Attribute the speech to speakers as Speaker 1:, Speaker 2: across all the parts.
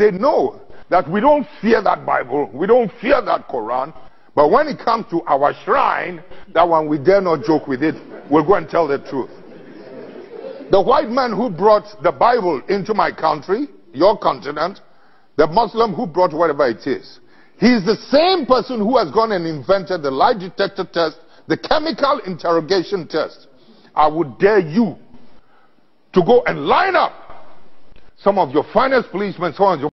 Speaker 1: they know that we don't fear that Bible, we don't fear that Quran, but when it comes to our shrine, that one we dare not joke with it, we'll go and tell the truth. The white man who brought the Bible into my country, your continent, the Muslim who brought whatever it is, he's the same person who has gone and invented the lie detector test, the chemical interrogation test. I would dare you to go and line up some of your finest policemen, some of your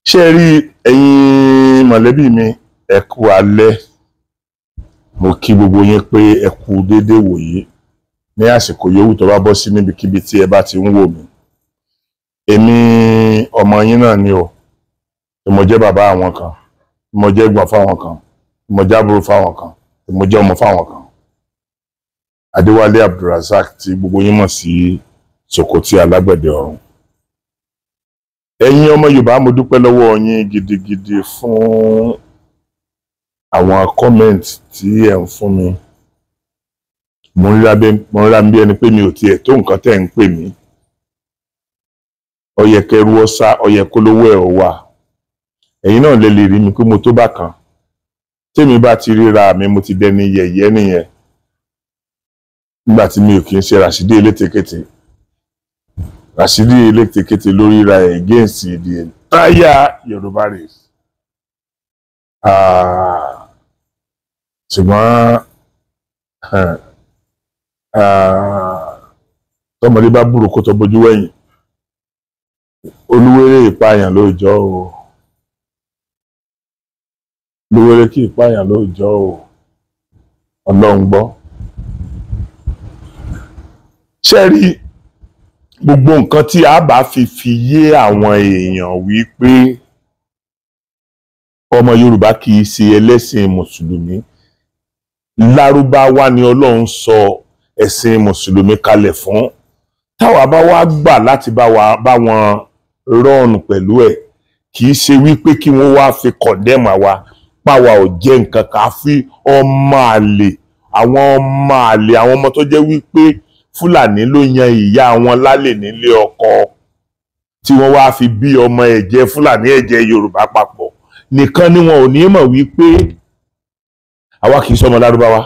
Speaker 2: Sherry, ẹ̀yin mọ̀lẹ́bí mi, ẹ kú alẹ́. Mo kí gbogbo yín pé ẹ kú dédé wòyí ní àsìkò yòówù tó bá bọ́ sí níbikíbi tí ẹ bá ti ń wò mí. Èmi ọmọ yín náà ni o. Mo jẹ́ bàbá àwọn kan, mo jẹ́ ẹ̀gbọ́n fáwọn kan, mo jẹ́ àbúrò fáwọn kan, mo jẹ́ ọmọ fáwọn kan. Adéwálé Abdulrazak tí gbogbo yín mọ̀ sí Sokoti alágbẹ̀dẹ ọ̀run. Ẹ̀yin ọmọ Yorùbá, mo dúpẹ́ lọ́wọ́ yín gidigidi fún àwọn comment tí ẹ ń fún mi. Mo ń ra bí ẹni pé mi ò tiẹ̀ tó nǹkan tẹ́ ń pè mí. Ó yẹ kẹ́rù ọ̀sá, ó yẹ kólówó ẹ̀ wà. Ẹ̀yin náà lè rí mi pé mo tó bá kan. Tèmi bá ti ríra mi, mo ti dẹni yẹ̀yẹ́ nìyẹn. Nígbà tí mi ò kì í ṣe Rashidi elétekete. Rashidi elétekete lórí ra against the entire Yoruba race. Ṣùgbọ́n tọmọdé bá burú kó tó bójú wẹ̀yìn. Olúwéré ìpààyàn lóòjọ́ o. Olúwéré kí ìpààyàn lóòjọ́ o. Ọlọ́run gbọ́. Sherry, gbogbo nǹkan tí a bá fi yé àwọn èèyàn wípé ọmọ Yorùbá kì í ṣe ẹlẹ́sìn Mùsùlùmí. Larubawa ni Ọlọ́run sọ ẹ̀sìn Mùsùlùmí kalẹ̀ fún. Táwa bá wá gbà láti bá wọn rọ́ọ̀nù pẹ̀lú ẹ̀, kì í ṣe wípé kí wọ́n wá fi condemn àwa, páwa ò jẹ́ nǹkan kan, àfi ọmọ àlè, àwọn ọmọ tó jẹ́ wípé Fúlàní ló yan ìyá wọn lálẹ́ nílé ọkọ, tí wọ́n wá fi bí ọmọ ẹ̀jẹ̀ Fúlàní ẹ̀jẹ̀ Yorùbá papọ̀. Nìkan ni wọn ò ní mọ̀ wípé àwa kì í sọmọ Lárúbáwá.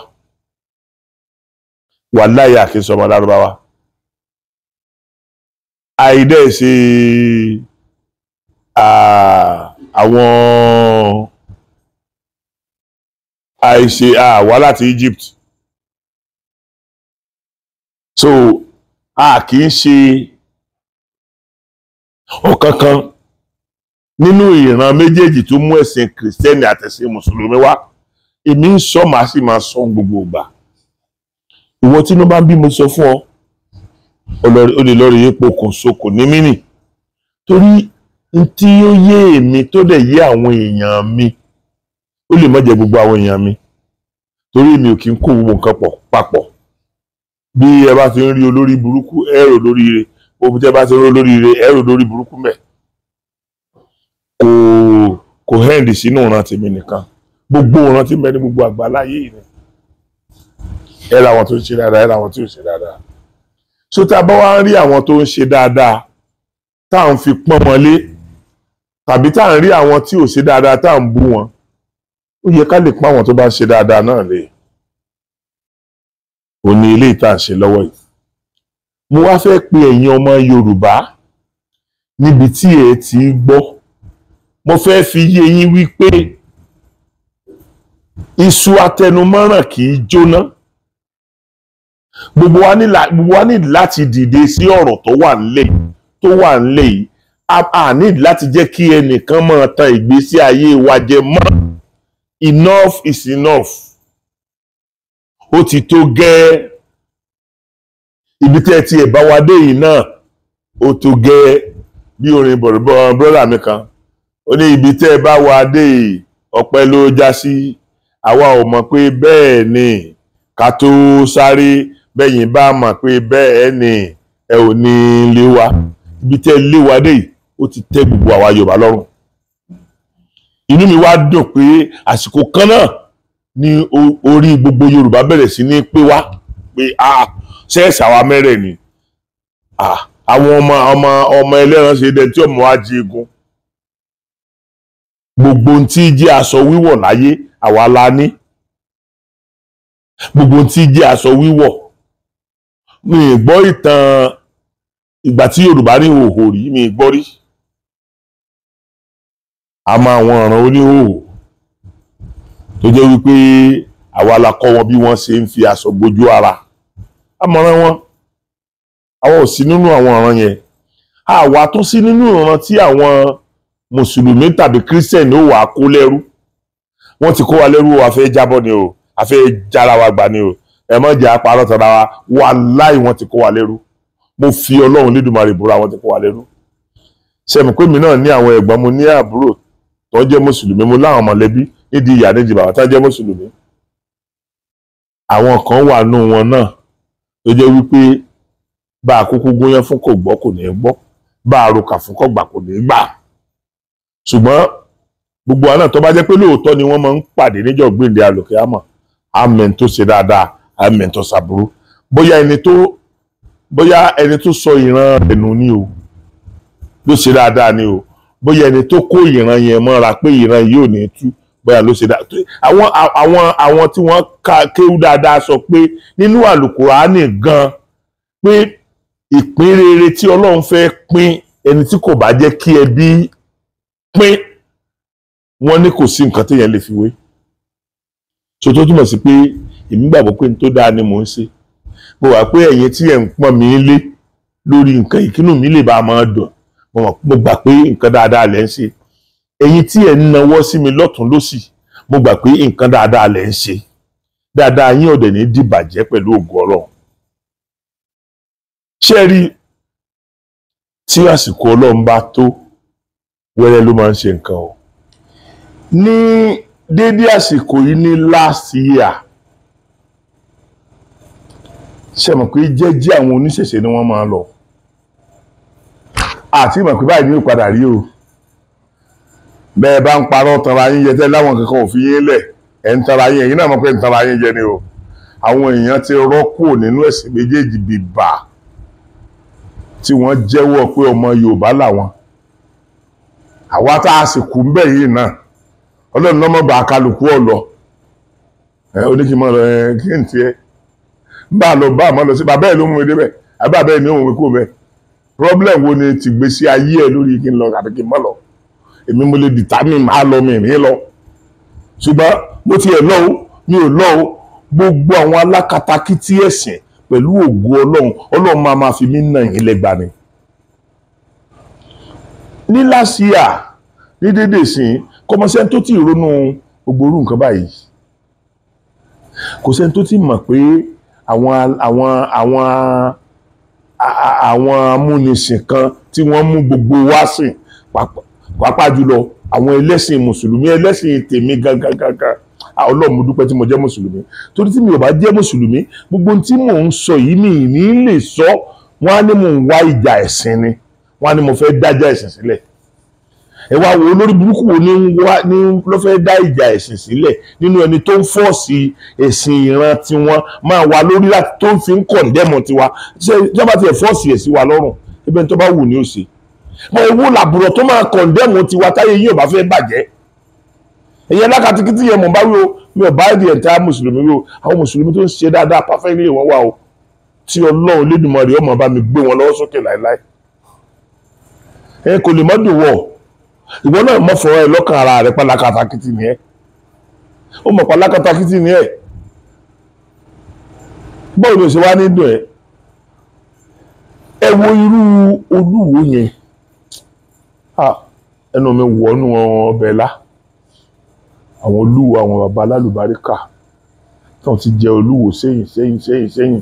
Speaker 2: Wàláhì kì í sọmọ Lárúbáwá. Àìdẹ́ ṣe àwọn àìṣe wá láti Egypt. So kì í ṣe ọ̀kankan nínú ìran méjèèjì tó mú ẹ̀sìn Kìrìsìtẹ́nì àtẹ̀sìn Mùsùlùmí wá. Èmi ń sọ, màá sì máa sọ gbogbo ìgbà. Ìwọ tí inú bá ń bí, mo sọ fún ọ, o lè lọ rí epo kò sókò ní mínì. Torí tí ó yé èmi tó dẹ̀ yé àwọn èèyàn mi, ó lè má jẹ́ gbogbo àwọn èèyàn mi. Torí mi ò kí ń kó gbogbo nǹkan papọ̀. Bí ẹ bá ti ń rí olórí burúkú, ẹ rò lórí ire. Bí ẹ bá ti ń rí olórí ire, ẹ rò lórí burúkú mẹ́. Kò hẹ́ndì sínú ìran tèmi nìkan. Gbogbo ìran tí mẹ́rin gbogbo àgbáláyé yìí ni. Ẹ ra àwọn tó ń ṣe dáadáa, ẹ ra àwọn tí ò ṣe dáadáa. So tá a bá wá ń rí àwọn tó ń ṣe dáadáa, tá à ń fi pọ́n wọn lé, tàbí tá à ń rí àwọn tí ò ṣe dáadáa, tá à ń bú wọn, ó yẹ ká lè pọ́n àwọn tó bá ń ṣe dáadáa náà lé. Ó ní ilé ìta ṣe lọ́wọ́ yìí. Mo wá fẹ́ pe ẹ̀yin ọmọ Yorùbá níbi tí ẹ ti gbọ́. Mo fẹ́ fi yé yín wípé iṣu atẹnumọ́ràn kì í jóná. Gbogbo wa ní láti dìde sí ọ̀rọ̀ tó wà nílẹ̀ yìí. A ní láti jẹ́ kí ẹnìkan máa tan ìgbésí ayé wa jẹ mọ́. Enough is enough. Ó ti tó gẹ́. Ibi tí ẹ ti ẹ̀ bá wa dé yìí náà, ó tó gẹ́. Bí orin brọ́dà mi kan, ó ní ibi tí ẹ bá wa dé yìí, ọpẹ́ ló já sí. Àwa ò mọ̀ pé bẹ́ẹ̀ ni, ká tó sáré, bẹ́yìn bá mọ̀ pé bẹ́ẹ̀ ni, ẹ ò ní lé wa. Ibi tí ẹ lé wa dé yìí, ó ti tẹ́ gbogbo àwa Yorùbá lọ́rùn. Inú mi wá dùn pé àsìkò kan náà ní orí gbogbo Yorùbá bẹ̀rẹ̀ sí ní pé wá pé ṣẹ́ẹ̀sì àwa mẹ́rẹ̀ ni. àwọn ọmọ ẹlẹ́ran ṣe dẹ tí ọmọ wa jí egun gbogbo ohun tí jẹ́ aṣọ wíwọ̀ láyé àwa la ní gbogbo ohun tí jẹ́ aṣọ wíwọ̀ mi ì gbọ́ ìtàn ìgbà tí Yorùbá ní ìhòòhò rí mi ì gbọ́ rí àmọ́ àwọn ọ̀ràn oníhòòhò tó jẹ́ wípé àwa la kọ́ wọn bí wọ́n ṣe ń fi aṣọ bojú ara àmọ̀ràn wọn àwọn ò sí nínú àwọn ọ̀ràn yẹn àwa tó sí nínú ọ̀ràn tí àwọn mùsùlùmí tàbí kírísítẹ̀nì ó wà kó lẹ́rú wọ́n ti kó wa lẹ́rú a fẹ́ jábọ́ ni o a fẹ́ jára wa gbà ni o ẹ má jẹ́ àparọ́ tọ́ra wa wàláhì wọ́n ti kó wa lẹ́rú mo fi Ọlọ́run Lédùmarè búra wọ́n ti kó wa lẹ́rú sẹ́mi pé mi náà ní àwọn ẹ̀gbọ́n mo ní àbúrò tó jẹ́ mùsùlùmí mo láwọn mọ̀lẹ́bí nídìí ìyá nídìí bàbá tó jẹ́ mùsùlùmí àwọn kan wà nù wọn náà tó jẹ́ wípé bá a kúkú gúnyán fún kò gbọ́ kò ní gbọ́ bá a rokà fún kò gbà kò ní gbà ṣùgbọ́n gbogbo àná tó bá jẹ́ pé lóòótọ́ ni wọ́n máa ń pàdé níjọ́ gbèǹde àlòkè àmọ́ àmín tó ṣe dáadáa àmín tó ṣàbúrú bóyá ẹni tó sọ ìran ẹnu ni o ló ṣe dáadáa ni o bóyá ẹni tó kó ìran yẹn mọ́ra pé ìran yìí ò ní tú bóyá ló ṣe dáadáa àwọn tí wọ́n kéwú dáadáa sọ pé nínú àlùkùránì gan pé ìpín rere tí Ọlọ́run fẹ́ pín ẹni tí kò bá jẹ́ kí ẹbí pín wọ́n ní kò sí nǹkan téèyàn lè fi wé so tó túmọ̀ sí pé èmi gbàgbọ́ pé n tó dáa ni mò ń ṣe mo wà pé ẹ̀yin tí ẹ̀ ń pọ́n mi lé lórí nǹkan ìkínú mi lè bá a máa dùn mo gbà pé nǹkan dáadáa lẹ̀ ń ṣe ẹ̀yin tí ẹ̀ ń nawọ́ sí mi lọ́tún lósì mo gbà pé nǹkan dáadáa lẹ̀ ń ṣe dáadáa yín ọ̀dẹ̀ ní dìbàjẹ́ pẹ̀lú ògo Ọlọ́run ṣé rí tí àsìkò Ọlọ́run bá tó wẹ́rẹ́ ló máa ń ṣe nǹkan o ní dédé àsìkò yìí ní last year ṣe mọ̀ pé jẹ́jẹ́ àwọn oníṣẹ̀ṣe ni wọ́n máa ń lọ àti mọ̀ pé báyìí ní ìpadà rí o bẹ́ẹ̀ bá ń parọ́ tanra yín jẹ tẹ́ láwọn kankan ò fi yín lẹ̀ ẹ̀ ń tanra yín ẹ̀yin náà mọ̀ pé ń tanra yín jẹ ni o àwọn èèyàn ti rọ́kù nínú ẹ̀sìn méjèèjì bìbà tí wọ́n jẹ́wọ́ pé ọmọ Yorùbá làwọn àwa tá a sì kú ń bẹ̀ yìí náà Ọlọ́run lọ́mọ bá kálukú ọ̀lọ́ oníkìmọ̀ lọ kí n tiẹ̀ bá a lọ bá a mọ́ lọ sí bàbá ẹ̀ ló mú mi débẹ̀ àbá bẹ́ẹ̀ ni òun mi kú bẹ́ẹ̀ problem wo ni ti gbèsè ayé ẹ̀ lórí kí n lọ àbí kí n mọ́ lọ èmi mo lè determine máa lọ mi ní lọ ṣùgbọ́n mo ti ẹ̀ lọ́wọ́ mi ò lọ́wọ́ gbogbo àwọn alákatakítí ẹ̀sìn pẹ̀lú ògo Ọlọ́run máa fi mí nà yín lẹ́gbàá ni. ní last year ní dédé sìn kọmọsẹ́ni tó ti ronú gbogbo orú nǹkan báyìí kò sẹ́ni tó ti mọ̀ pé àwọn amúnisìn kan tí wọ́n mú gbogbo wá sìn pàápàá jùlọ àwọn ẹlẹ́sìn mùsùlùmí ẹlẹ́sìn tèmi gangan Ọlọ́run mo dúpẹ́ tí mo jẹ́ mùsùlùmí torí tí mi ò bá jẹ́ mùsùlùmí gbogbo tí mò ń sọ yìí mi ní lè sọ wọ́n á ní mò ń wá ìjà ẹ̀sìn ni wọ́n á ní mo fẹ́ dájà ẹ̀sìn sílẹ̀ ẹ wá wo olórí burúkú wo ní ló fẹ́ dá ìjà ẹ̀sìn sílẹ̀ nínú ẹni tó ń fọ́ọ̀sì ẹ̀sìn ìran tiwọn máa wà lórí láti tó ń fi ń kọ̀ǹdẹ́mọ̀ tiwa ṣé ìjọba tiẹ̀ fọ́ọ̀sì ẹ̀ sí wa lọ́rùn ẹbẹ̀ tó bá wù ní ó ṣe mọ ewu làbùrọ̀ tó máa kọ̀ǹdẹ́mọ̀ tiwa táyé yìí ò bá fẹ́ bàjẹ́ ẹ̀yẹ lákàtúntì yẹn mọ̀ bá wí o mi ò bá di ẹ̀ta mùsùlùmí wí o àwọn mùsùlùmí tó ń ṣe dáadáa perfectly wọ́n wà o tí Ọlọ́run Lédùmarè ó máa bá mi gbé wọn lọ́wọ́ sókè láéláé ẹ kò lè mọ́ dùn wọ̀ ìwọ náà mọ̀ fọwọ́ ẹ lọ́kàn ara rẹ pálákàtàkìtì ni ẹ ó mọ̀ pálákàtàkìtì ni ẹ báwo ni o ṣe wá ní dùn ẹ wo irú Olúwo yẹn ẹnu mi wọnú ọbẹ̀ lá àwọn Olúwo àwọn baba alálùbáríkà tó ti jẹ Olúwo sẹ́yìn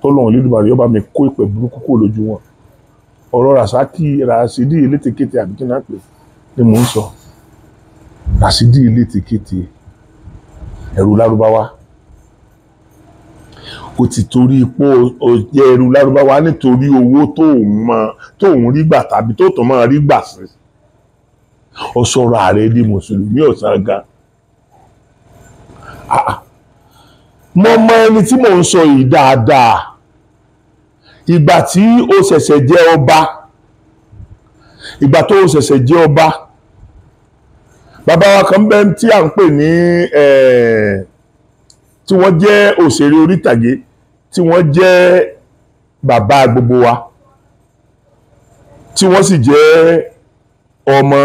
Speaker 2: tọ́lọ́run Olódùmarè yóò bá mi kó ìpè burúkú kúrò lójú wọn ọ̀rọ̀ Ràṣídì elétekéte àbí kí náà pè ni mò ń sọ Ràṣídì elétekéte ẹrú Lárúbáwá ó ti torí pé ó jẹ́ ẹrú Lárúbáwá nítorí owó tó ń rí gbà tàbí tó tún máa rí gbà sí ọ sọ̀rọ̀ ààrẹ di mùsùlùmí ọ̀sán gan mo mọ ẹni tí mò ń sọ yìí dáadáa ìgbà tí ó ṣẹ̀ṣẹ̀ jẹ́ ọba, ìgbà tó ṣẹ̀ṣẹ̀ jẹ́ ọba, bàbá wa kan bẹ́ẹ̀ tí à ń pè ní tí wọ́n jẹ́ òṣèré orí ìtàgé, tí wọ́n jẹ́ bàbá gbogbo wa, tí wọ́n sì jẹ́ ọmọ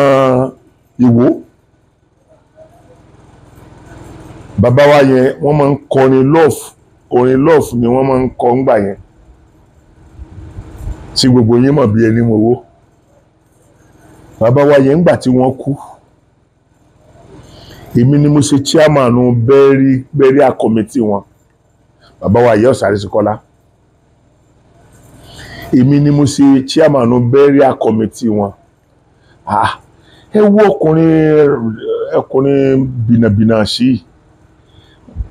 Speaker 2: Ìwó. Bàbá wa yẹn wọ́n máa ń kọrin love, orin love ni wọ́n máa ń kọ ńgbà yẹn tí gbogbo yín mọ̀ bí ẹni mowó. Bàbá wa yẹn ńgbà tí wọ́n kú, èmi ni mo ṣe chairman burial committee wọn. Bàbá wa yẹ Ọ̀sàrìsíkọ́lá, èmi ni mo ṣe chairman burial committee wọn. Ẹ wo ọkùnrin bìnàbìnà sí i.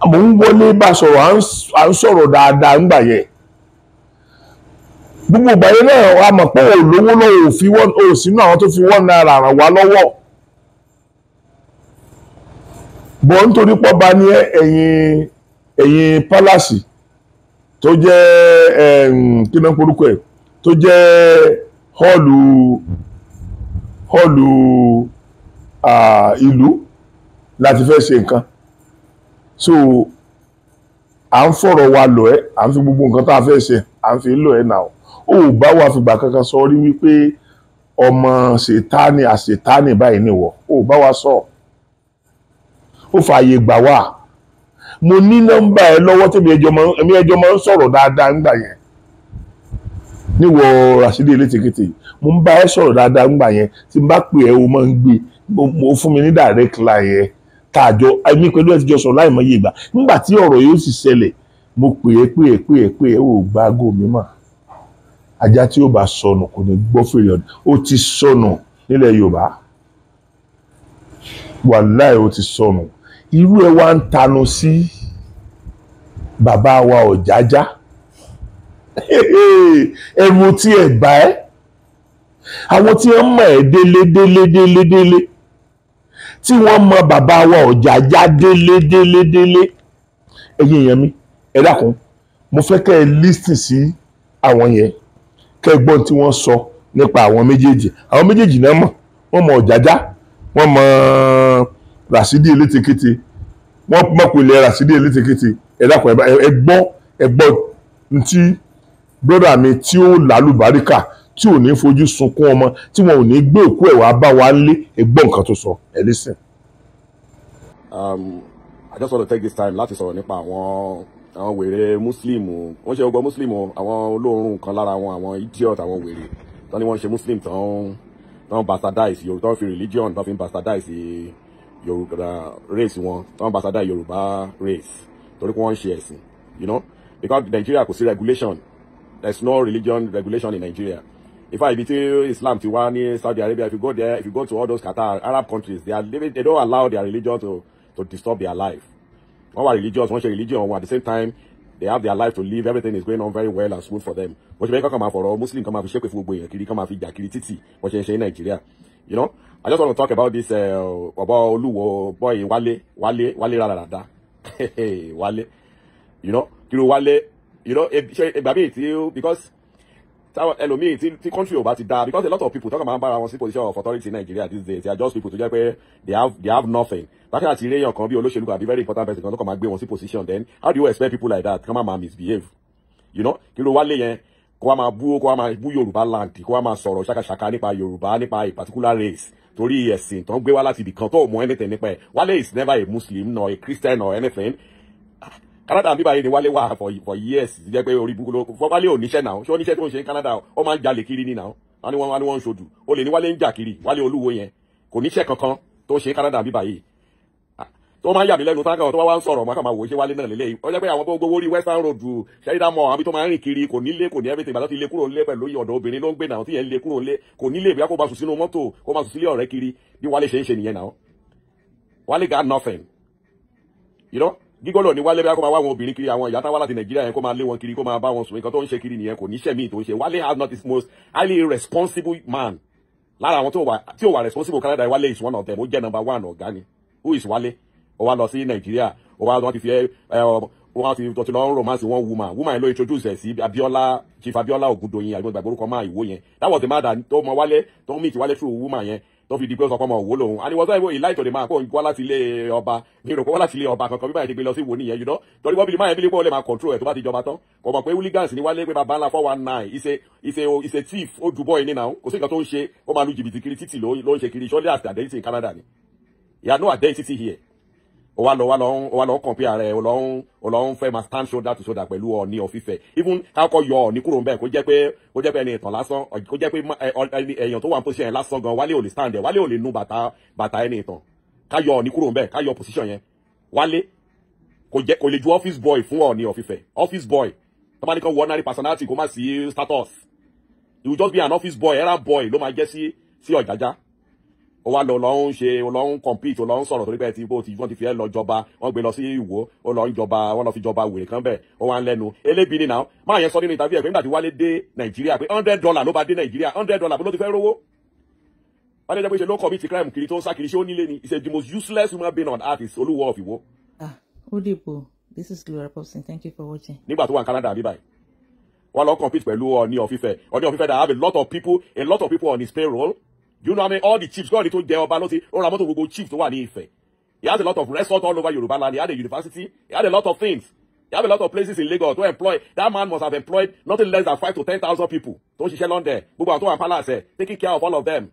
Speaker 2: Mo ń wọlé bá sọ̀rọ̀, à ń sọ̀rọ̀ dáadáa ńgbà yẹn. Gbogbo ìgbà yẹn náà wà mọ̀ pé olówó lọ́wọ́ sínú àwọn tó fi $1 ràn wá lọ́wọ́. Bọ̀ nítorí pọ́ bá ní ẹ̀yìn pálásì tó jẹ́ kí náà porúkọ ẹ̀, tó jẹ́ họ́ọ̀lù ìlú láti fẹ́ ṣe nǹkan. So à ń fọ̀rọ̀ wa lọ ẹ́, à ń fi gbogbo nǹkan tá a fẹ́ ṣe à ń fi lọ ẹ́ náà. Ó bá wa fìgbà kankan sọ rí wípé ọmọ ṣètánì àṣetánì báyìí nìwọ, ó bá wa sọ. Ó fààyè gbà wá. Mo ní nọ́mbà ẹ lọ́wọ́ tèmi ẹjọ́ máa ń sọ̀rọ̀ dáadáa ńgbà yẹn. Níwọ̀ Ràṣídì Elétekéte, mo ń bá ẹ sọ̀rọ̀ dáadáa ńgbà yẹn. Tí n bá pè ẹ́ o máa ń gbé, mo fún mi ní direct line yẹn. Tàjọ ẹ̀mí pẹ̀lú ẹ̀ ti jọ sọ̀rọ̀ láìmọye ìgbà. Nígbà tí ọ̀rọ̀ yóò sì ṣẹlẹ̀, mo pè é ó gba aago mi mà. Ajá tí ó bá sọnù kò ní gbọ́ fèrè ọ̀dọ̀. Ó ti sọnù nílẹ̀ Yorùbá. Wàláì ó ti sọnù. Irú ẹ wá ń tanu sí bàbá wa Ọ̀jájá. Ẹ̀rù tí ẹ̀ bá ẹ́. Àwọn tí wọ́n mọ̀ ẹ́ délé. Tí wọ́n mọ bàbá wa Ọ̀jájá délé. Ẹ̀yin èèyàn mi, ẹ dákun, mo fẹ́ kẹ́ ẹ lísìn sí àwọn yẹn, kẹ́ ẹ gbọ́n tí wọ́n sọ nípa àwọn méjèèjì. Àwọn méjèèjì náà mọ̀, wọ́n mọ Ọ̀jájá, wọ́n mọ Ràṣídì Elétekéte, wọ́n mọ̀ pèlè Ràṣídì Elétekéte. Ẹ dákun, ẹ gbọ́ ntí brọ́dà mi tí ó lálùbáríkà, tí ò ní fojú sunkún ọmọ, tí wọn ò ní gbé òkú ẹ̀ wá bá wa lé, ẹ gbọ́ nǹkan tó sọ, ẹ listen.
Speaker 3: I just want to take this time láti sọ̀rọ̀ nípa àwọn wèrè Muslim. Wọ́n ṣe gbogbo Muslim, àwọn olóòórùn kan lára wọn, àwọn idiot, àwọn wèrè tán ni wọ́n ṣe Muslim tán bastardize Yorùbá, tán fi religion tán fi bastardize Yorùbá race wọn, tán bastardize Yorùbá race torí pé wọ́n ń ṣe ẹ̀sìn, you know, because Nigeria kò sí regulation, there's no religion regulation in Nigeria. In fact, ibi tí Islam ti wá ní Saudi Arabia, if you go there, if you go to all those Qatar, Arab countries, they don't allow their religion to disturb their life. One are religious, one share religion, one at the same time, they have their life to live, everything is going on very well and smooth for them. But you come out for all Muslim, come out for shake with Fugo, come out for Jakiri Titi, what you say in Nigeria. You know, I just want to talk about this about Oluwo boy Wale Rarada. Wale. You know, Kilo Wale, you know, because Elomi, the country over to die, because a lot of people talk about our position of authority in Nigeria these days. They are just people to get where they have nothing. That can actually be very important person can come and be on position. Then how do you expect people like that come and misbehave? You know, Kilo Wale yen, ko ma bu Yorubaland, ko ma sọ̀rọ̀ shaka nípa Yoruba, nípa a particular race. Torí ẹ̀sìn tó ń gbé wá láti ibi kan tó mọ anything nípa ẹ̀. Wale is never a Muslim nor a Christian or anything. Canada bí báyìí ni Wale wà for years. Jẹ́ pé orí bukulo for Wale oníṣẹ́ now. Ṣé oníṣẹ́ tó ń ṣe ní Canada ó máa ń jalè kiri ni now. Wọ́n ní wọ́n ń ṣojú. Ó lè ní Wale ń jà kiri. Wale Olúwo yẹn. Kò níṣẹ́ kankan tó ṣe Canada bí báyìí. Tó máa ń yà mí lẹ́nu táǹkà tó wá ń sọ̀rọ̀ máa wò ṣe Wale náà lélẹ́yìí. Ó jẹ́ pé àwọn gbogbo orí Western Road Sherida Mall àbí tó máa ń rìn kiri kò nílé kò ní everything bàtà ti lé kúrò nílé pẹ̀lú ọ̀dọ̀ obìnrin ló ń gbé náà tí yẹn lé kúrò nílé kò nílé bí a kò bá sùn sínú mọ́tò kó máa sùn sílé ọ̀rẹ́ kiri bí Wale ṣe ń ṣe nìyẹn náà. Wale got nothing. You know? Gígọ́lọ̀ ní Wale bí a kò máa wá àwọn obìnrin kiri àwọn ìyá táwa láti Nàìjíríà yẹn kó máa lé wọn kiri kó máa bá wọn sùn nǹkan tó ń ṣe kiri nìyẹn kò níṣẹ́ míì tó ń ṣe. Wale has not his most highly irresponsible man. Lára àwọn tí ó wà responsible Canada, Wale is one of them. Ó jẹ́ number 1 ọ̀gá ni. Who is Wale? Ó wá lọ sí Nàìjíríà, ó wá wọ́n ti fi wọ́n ti tọ́tí lọ́rùn romance one woman ló introduce ẹ̀ sí Abiola Chief Abiola Ogundoyin àgbẹ̀gbẹ̀ orúkọ máa ìwó yẹn. That was the man that tó mọ wálé tó meet wálé through woman yẹn tó fi di pé ó sọ pé ọmọ òwò lòun. And he was like, he lied to the man kó wá láti ilé ọba ní ìròkó wá láti ilé ọba kankan bí báyìí ti gbé lọ sí ìwò nìyẹn, you know. Torí wọ́n bí máa yẹn bí lè pé ó lè máa control ẹ̀ tó bá ti jọba tán. Kò mọ̀ pé hooligans ní wálé pé bàbá ńlá 419 is a thief ó dùbọ̀ ẹni náà kò sí nǹkan tó ń ṣe ó máa lu jìbìtì kiri títì ló ń ṣe kiri surely has identity in Canada ni. He had no identity here. Ó wá lọ compare rẹ̀ ó lọ ń fẹ́ máa stand shoulder to shoulder pẹ̀lú Ọọ̀ni of Ifẹ̀. Even kákọ́ yọ Ọọ̀ni kúrò ńbẹ̀ kó jẹ́ pé ẹni ìtàn lásán kó jẹ́ pé èèyàn tó wà ní position yẹn lásán gan Wálé ò lè stand ẹ̀ Wálé ò lè nu bàtà ẹni ìtàn ká yọ Ọọ̀ni kúrò ńbẹ̀ ká yọ position yẹn Wálé kò lè ju office boy fún Ọọ̀ni of Ifẹ̀. Office boy tó bá ní kan wọ ordinary personality kó má sí status, he will just be an office boy errand boy ló máa jẹ́ sí Ọ̀jájá. Ó wá lọ ń compete ó lọ ń sọ̀rọ̀ torí pé wọ́n ti fi ẹ́ lọ jọba wọ́n gbé lọ sí Ìwó ó lọ ń jọba wọ́n lọ fi jọba wèrè kan bẹ́ẹ̀ ó wá ń lẹ́nu elébi ni náà máa yẹn sọ nínú interview ẹ̀ pé nígbà tí Wálé dé Nàìjíríà pé $100 ló bá dé Nàìjíríà $100 bó ló ti fẹ́ rówó. Wálé jẹ́ pé ṣe ló commit crime kiri tó ń sá kiri ṣé ó nílé ni. He said the most useless human being on earth is Olúwo of Ìwó.
Speaker 4: Odipo, this is Larubawa. Thank you for watching.
Speaker 3: Nígbà tó wà ní Canada bí báyìí wọ́n lọ compete pẹ̀lú Ọọ̀ni of Ifẹ̀. Ọọ̀ni of Ifẹ̀ that have a lot of people on his payroll. You know what I mean? All the chiefs, God, to Ọba ló ti ó ra mọ́tò gbogbo chief tó wà ní Ifẹ̀. He has a lot of resorts all over Yorubaland. He had a university. He had a lot of things. He had a lot of places in Lagos to employ. That man must have employed nothing less than 5,000 to 10,000 people. Tó ṣiṣẹ́ London. Gbogbo àwọn tó wà ní palace taking care of all of them.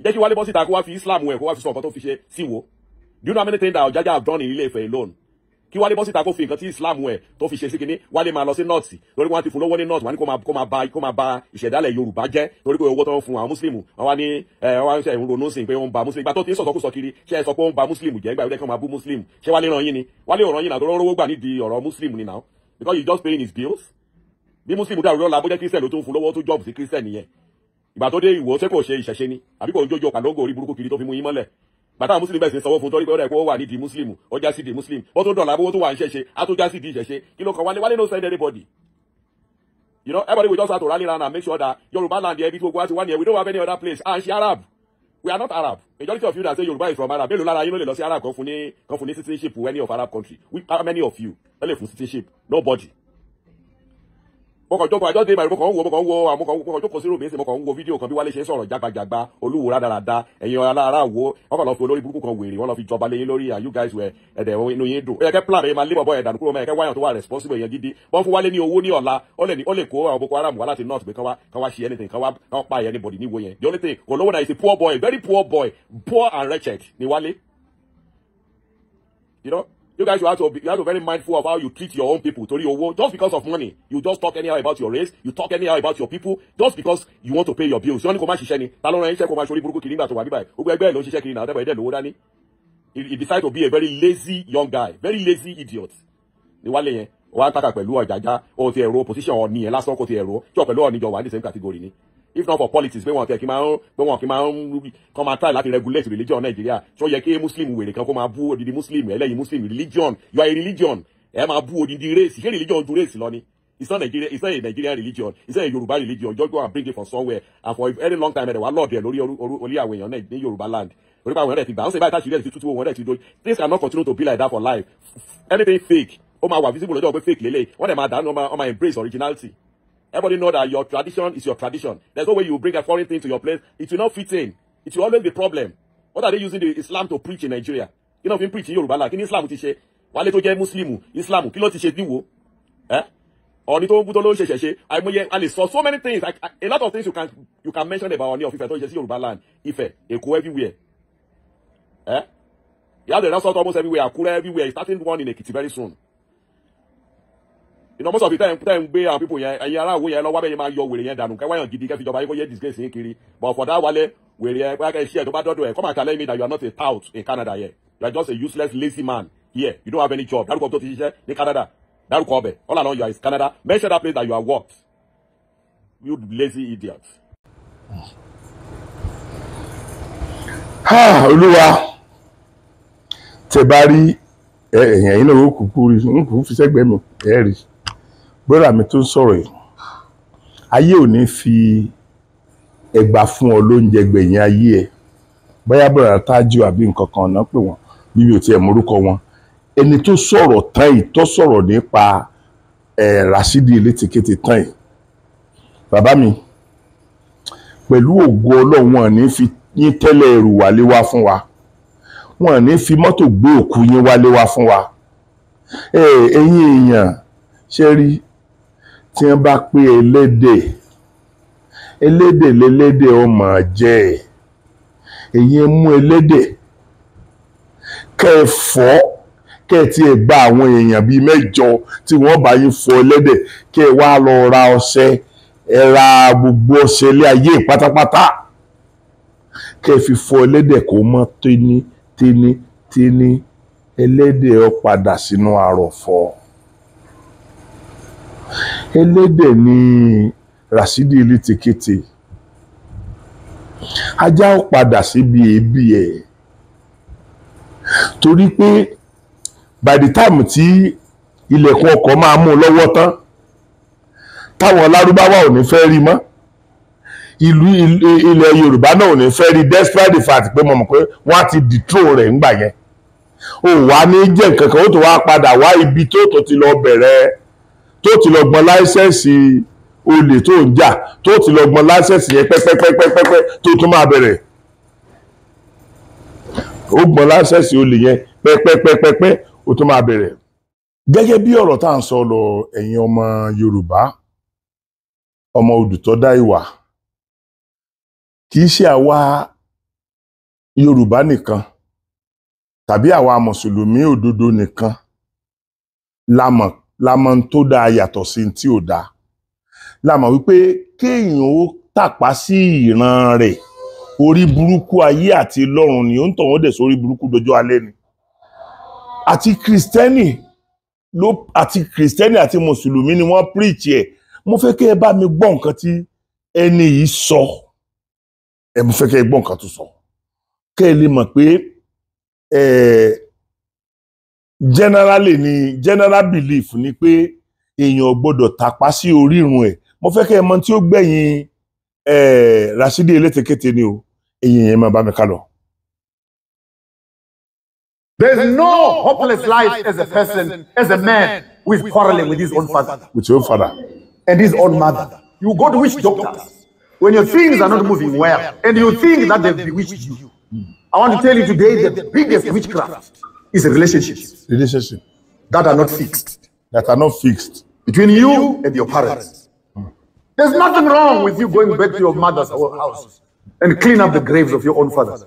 Speaker 3: Jẹ́ kí Wálé bọ́ síta kó wá fi Islam wẹ̀ kó wá fi sọ nǹkan tó fi ṣe sí wo. Do you know how many things that Ọ̀jájá have done in Ilé Ifẹ̀ alone? Kí Wálé bọ́ síta kó fi nǹkan tí Islam wẹ̀ tó fi ṣe sí kinní Wálé máa lọ sí north lórí wọn ti fún lówó ní north wọn ní kó máa ba ìṣẹ̀dálẹ̀ Yorùbá jẹ́ lórí pé owó tó ń fún àwọn Muslim wọn wá ní wọn ṣe ìrònú sí pé ó ń ba Muslim ìgbà tó ti ń sọ̀tọ̀kùsọ kiri ṣe é sọ pé ó ń ba Muslim jẹ́ ìgbà ìwé kan máa bú Muslim ṣé Wálé ràn yín ni Wálé ò ràn yín náà tó rówó gbà nídìí ọ̀rọ̀ Muslim ni now because you just paying his bills bí Muslim dàrú lọ́la bó jẹ́ Christian ló tó ń fún lówó tó jọ́ọ̀bù sí Christian nìyẹn ìgbà tó dé Ìwó ṣé kò ṣe ìṣẹ̀ṣe ni àbí kò ń jójó pàlóńgò orí burúkú kiri tó fi mú yín mọ́lẹ̀ bàtà Muslim bẹ́ẹ̀ sì sanwó fún torí pé ó rẹ̀ pé ó wà nídìí Muslim ó já sí di Muslim ó tó dọ̀là owó tó wà ń ṣẹ̀ṣe á tó já sí di ìṣẹ̀ṣe kí ló kan Wálé no send anybody. You know, everybody will just have to rally around and make sure that Yorubaland here, we don't have any other place. And she Arab. We are not Arab. Majority of you that say Yoruba is from Arab. You know, they say Arab come from citizenship with any of Arab country. How many of you? Only from citizenship. Nobody. I just did my jókòó sí ròbí mo kàn ń wo fídíò kan bí Wálé ṣe ń sọ̀rọ̀ jágbajàgba Olúwo rádaràda ẹ̀yin alára wo wọ́n kàn lọ fi olórí burúkú kan wèrè wọ́n lọ fi jọba lẹ́yìn lórí and you guys were ẹ̀dẹ̀ inú yín dùn ó yẹ kẹ́ plan ẹ̀yin máa lé bọ̀bọ̀ ẹ̀dànù kúrò mọ́ ẹ̀kẹ́ wáyàn tó wà responsible èèyàn gidi wọ́n fún Wálé ní owó ní ọ̀la ó lè kó àwọn Boko Haram wá láti north pé kán wá ṣe anything kán wá pa anybody níwò yẹn the only thing kò lówó náà is a poor boy very poor boy poor and wretched ni Wálé. You know, you guys you have to be very mindful of how you treat your own people. Tori owo, just because of money, you just talk anyhow about your race, you talk anyhow about your people, just because you want to pay your bills. You only come and share ni. Ta ló rán iṣẹ́ kó máa ṣorí burúkú kiri nígbà tó wà níbàyí. Gbogbo ẹgbẹ́ ló ń ṣiṣẹ́ kiri náà, tẹ́bọ̀ ẹ̀dẹ̀ lówó dání. He decided to be a very lazy young guy, very lazy idiot. Ni Wálé yẹn, wọ́n á tàkà pẹ̀lú Ọ̀jájá, ó ti ẹ̀rọ position Ọọ̀ni yẹn lásán kó ti ẹ̀rọ, tí ọ̀ pẹ̀lú Ọọ̀ni jọ wà ní same category ni. If not for politics, pé wọn kì máa kọ́ máa try láti regulate religion Nigeria. So yẹ kí Muslim wèrè kan kó máa bú odidi Muslim ẹlẹ́yin Muslim religion. You are a religion. Ẹ máa bú odidi race. Ṣé religion ju race lọ ni? It's not Nigeria. It's not a Nigerian religion. It's not a Yoruba religion. Just go and bring it from somewhere. And for a very long time, wà lọ́ọ̀dẹ̀ lórí àwọn èèyàn ní Yorubaland. Orí àwọn èèyàn ti gbà. Wọ́n ṣe báyìí táṣìírí ẹ̀ ti tútù wọn ẹ̀ ti do. Things cannot continue to be like that for life. Anything fake. Ó máa wà visible lọ́jọ́ pé fake lélẹ̀. Wọ́n dẹ̀ máa dànù ó máa embrace originality. Everybody know that your tradition is your tradition. There's no way you bring a foreign thing to your place. It will not fit in. It will always be a problem. What are they using the Islam to preach in Nigeria? You know, if you preach in Yorubaland, kí ni Islam ti ṣe? Wálé tó jẹ́ Muslim, Islam, kí ló ti ṣe níwò? Ọ̀ni tó ń bú tó ló ń ṣe. Àìmọye, a lè sọ so many things. A lot of things you can mention about Ọ̀ni of Ifẹ̀ tó ṣe sí Yorubaland, Ifẹ̀, Èkó everywhere. You have the result almost everywhere, Akure everywhere. It's starting one in Ekiti very soon. You know, most of the time gbé àwọn people yẹn ẹ̀yin ará wo yẹn lọ wá bẹ́ẹ̀ máa yọ wèrè yẹn dànù kẹwàá yàn gidi kẹfì ìjọba yẹn kó yẹ disgrace yín kiri but for that Wálé wèrè yẹn pé kẹ́ ṣí ẹ̀ tó bá dọ́dọ̀ ẹ̀ come and tell me that you are not a tout in Canada here. You are just a useless lazy man here. You don't have any job. Dárúkọ tó ti ṣiṣẹ́ ní Canada. Dárúkọ ọbẹ̀ all along you are in Canada. Mention that place that you are worked. You lazy idiot.
Speaker 2: Olúwa tẹ bá rí ẹ̀yìn náà ó kúkú rí n kò fi sẹ́gbẹ̀ẹ́ mi ẹ̀ rí bọ́dà mi tó ń sọ̀rọ̀ yìí ayé ò ní fi ẹgbà fún ọ lóúnjẹ gbẹ̀yìn ayé ẹ̀ bóyá bọ́dà tájú àbí nǹkan kan náà pè wọ́n bí mi ò tiẹ̀ mórúkọ wọn ẹni tó sọ̀rọ̀ tán yìí tó sọ̀rọ̀ nípa Rashidi Elétekété tán yìí bàbá mi pẹ̀lú ògo Ọlọ́run wọn ní fi yín tẹ́lẹ̀ ẹrù wálé wá fún wa wọn ní fi mọ́tò gbé òkú yín wálé wá fún wa ẹ̀yin èèyàn ṣe rí tí wọ́n bá pé ẹlẹ́dẹ̀ lẹ́lẹ́dẹ̀ ó máa jẹ ẹ̀yin mú ẹlẹ́dẹ̀ kẹ́ ẹ fọ́ kẹ́ ẹ tiẹ̀ gba àwọn èèyàn bíi 8 tí wọ́n bá yín fọ ẹlẹ́dẹ̀ kẹ́ ẹ wá lọ ra ọṣẹ ẹ ra gbogbo ọṣẹ ilé ayé pátápátá kẹ́ ẹ fi fọ ẹlẹ́dẹ̀ kó mọ́ tíní ẹlẹ́dẹ̀ ó padà sínú àrọ̀fọ̀ ẹlẹ́dẹ̀ ni Rashidi Elétekété ajá ó padà síbi èébì ẹ̀ torí pé by the time tí ilẹ̀kùn ọkọ̀ máa mú lọ́wọ́ tán táwọn Lárúbáwá ò ní fẹ́ rí mọ́ ilẹ̀ Yorùbá náà ò ní fẹ́ rí despite the fact pé mo mọ̀ pé wọ́n á ti dìtró rẹ̀ ńgbà yẹn ó wà ní jẹ́ nǹkan kan ó tó wá padà wá ibi tó ti lọ bẹ̀rẹ̀ tó ti lọ gbọ́n láísẹ̀nsì olè tó ń jà tó ti lọ gbọ́n láísẹ̀nsì yẹn pẹ́pẹ́pẹ́pẹ́pẹ́ tó tún máa bẹ̀rẹ̀ ó gbọ́n láísẹ̀nsì olè yẹn pẹ́pẹ́pẹ́pẹ́ ó tún máa bẹ̀rẹ̀. Gẹ́gẹ́ bí ọ̀rọ̀ tá à ń sọ lọ ẹ̀yin ọmọ Yorùbá ọmọ Odùtọ́dá ìwà kì í ṣe àwa Yorùbá nìkan tàbí àwa Mùsùlùmí òdodo nìkan lámọ̀ tó dáa yàtọ̀ sí tí ò dáa lámọ̀ wípé kéèyàn ó tàpá sí ìran rẹ̀ orí burúkú ayé àti lọ́run ni ó ń tọ̀ wọ́n dẹ̀ sórí burúkú dọjọ́ alẹ́ ni àti Kristẹni àti Mùsùlùmí ni wọ́n preach ẹ̀ mo fẹ́ kẹ́ ẹ bá mi gbọ́ nǹkan tí ẹni yìí sọ mo fẹ́ kẹ́ ẹ gbọ́ nǹkan tó sọ kẹ́ ẹ lè mọ̀ pé general belief ni pé èèyàn gbọ́dọ̀ tàpá sí orírun ẹ̀ mo fẹ́ kẹ́ ẹ mọ̀ tí ó gbẹ̀yìn Rashidi Elétekété ni o èyí yẹn máa bá mi ká lọ.
Speaker 5: There is no hopeless life as a person, as a man who is quarreling with his own father.
Speaker 2: With your own father.
Speaker 5: And his own mother. You go to witch doctors when your things are not moving well and you think that they've bewitched you. I want to tell you today that the biggest witchcraft is relationships.
Speaker 2: Relationship.
Speaker 5: That are not fixed.
Speaker 2: That are not fixed.
Speaker 5: Between you and your parents. There's nothing wrong with you going back to your mother's house and clean up the graves of your own fathers.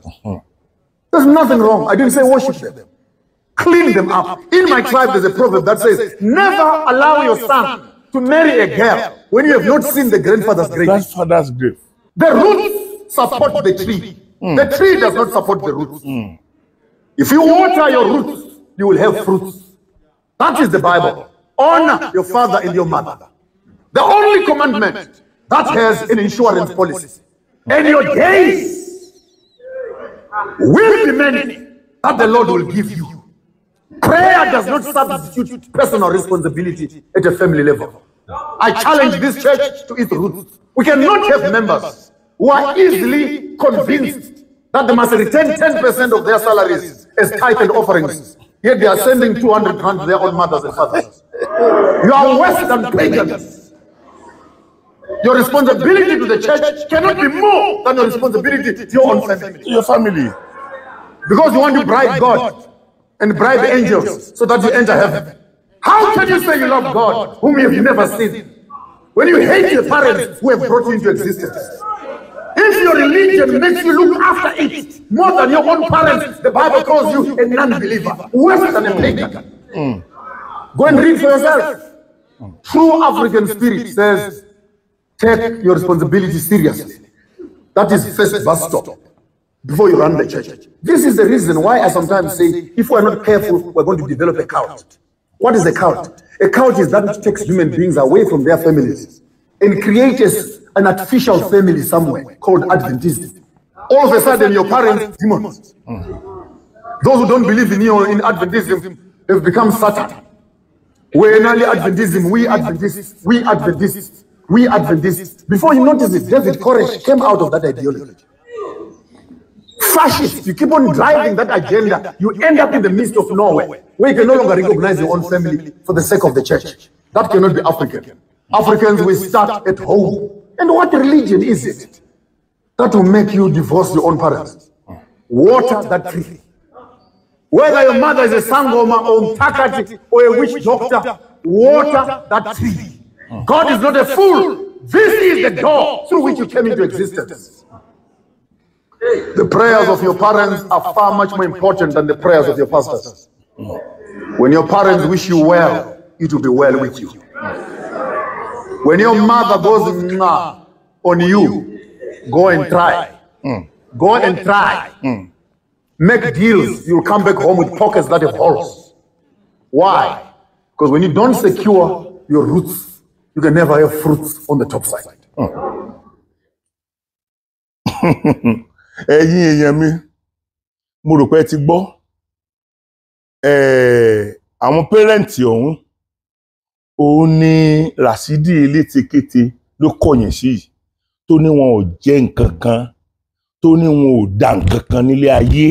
Speaker 5: There's nothing wrong. I didn't say worship them. Clean them up. In my tribe, there's a proverb that says, never allow your son to marry a girl when you have not seen the grandfather's grave.
Speaker 2: Grandfather's grave.
Speaker 5: The roots support the tree. The tree does not support the roots. If you water your roots, you will have fruits. That is the Bible. Honor your father and your mother. The only commandment that has an insurance policy. And your days will be many that the Lord will give you. Prayer does not substitute personal responsibility at a family level. I challenge this church to its roots. We cannot have members who are easily convinced that they must return 10% of their salaries as tithe and offerings, yet they are sending 200 pounds to their own mothers and fathers. You are worse than pagans. Your responsibility to the church cannot be more than your responsibility to your own family.
Speaker 2: Your family.
Speaker 5: Because you want to bribe God and bribe angels so that you enter heaven. How can you say you love God whom you have never seen when you hate the parents who have brought you into existence? If your religion makes you look after it more than your own parents, the Bible calls you a non-believer, worse than a pagan. Go and read for yourself. True African spirit says, take your responsibility seriously. That is first bus stop before you run the church. This is the reason why I sometimes say, if we're not careful, we're going to develop a cult. What is a cult? A cult is that which takes human beings away from their families and creates an artificial family somewhere called Adventism. All of a sudden, your parents, demons. Those who don't believe in you in Adventism have become Satan. We're in early Adventism, we Adventists, we Adventists, we Adventists. Before you notice it, David Koresh came out of that ideology. fascists, you keep on driving that agenda, you end up in the midst of nowhere, where you can no longer recognize your own family for the sake of the church. That cannot be African. Africans will start at home. And what religion is it that will make you divorce your own parents? Water that tree. Whether your mother is a sangoma or mtakati or a witch doctor, water that tree. God is not a fool. This is the door through which you came into existence. The prayers of your parents are far much more important than the prayers of your pastors. When your parents wish you well, it will be well with you. When your mother goes on you, go and try. Go and try. Make deals, you'll come back home with pockets that have holes. Why? Because when you don't secure your roots, you can never have fruits on the top side.
Speaker 2: Ẹ̀yin èèyàn mi, mo rò pé ti gbọ́ àwọn pẹ́rẹ́ǹtì ọ̀hún òun ni Ràṣídì elétekéte ló kọ̀yìn sí yìí tó ní wọn ò jẹ́ nǹkan kan tó ní wọn ò dá nǹkan kan nílé ayé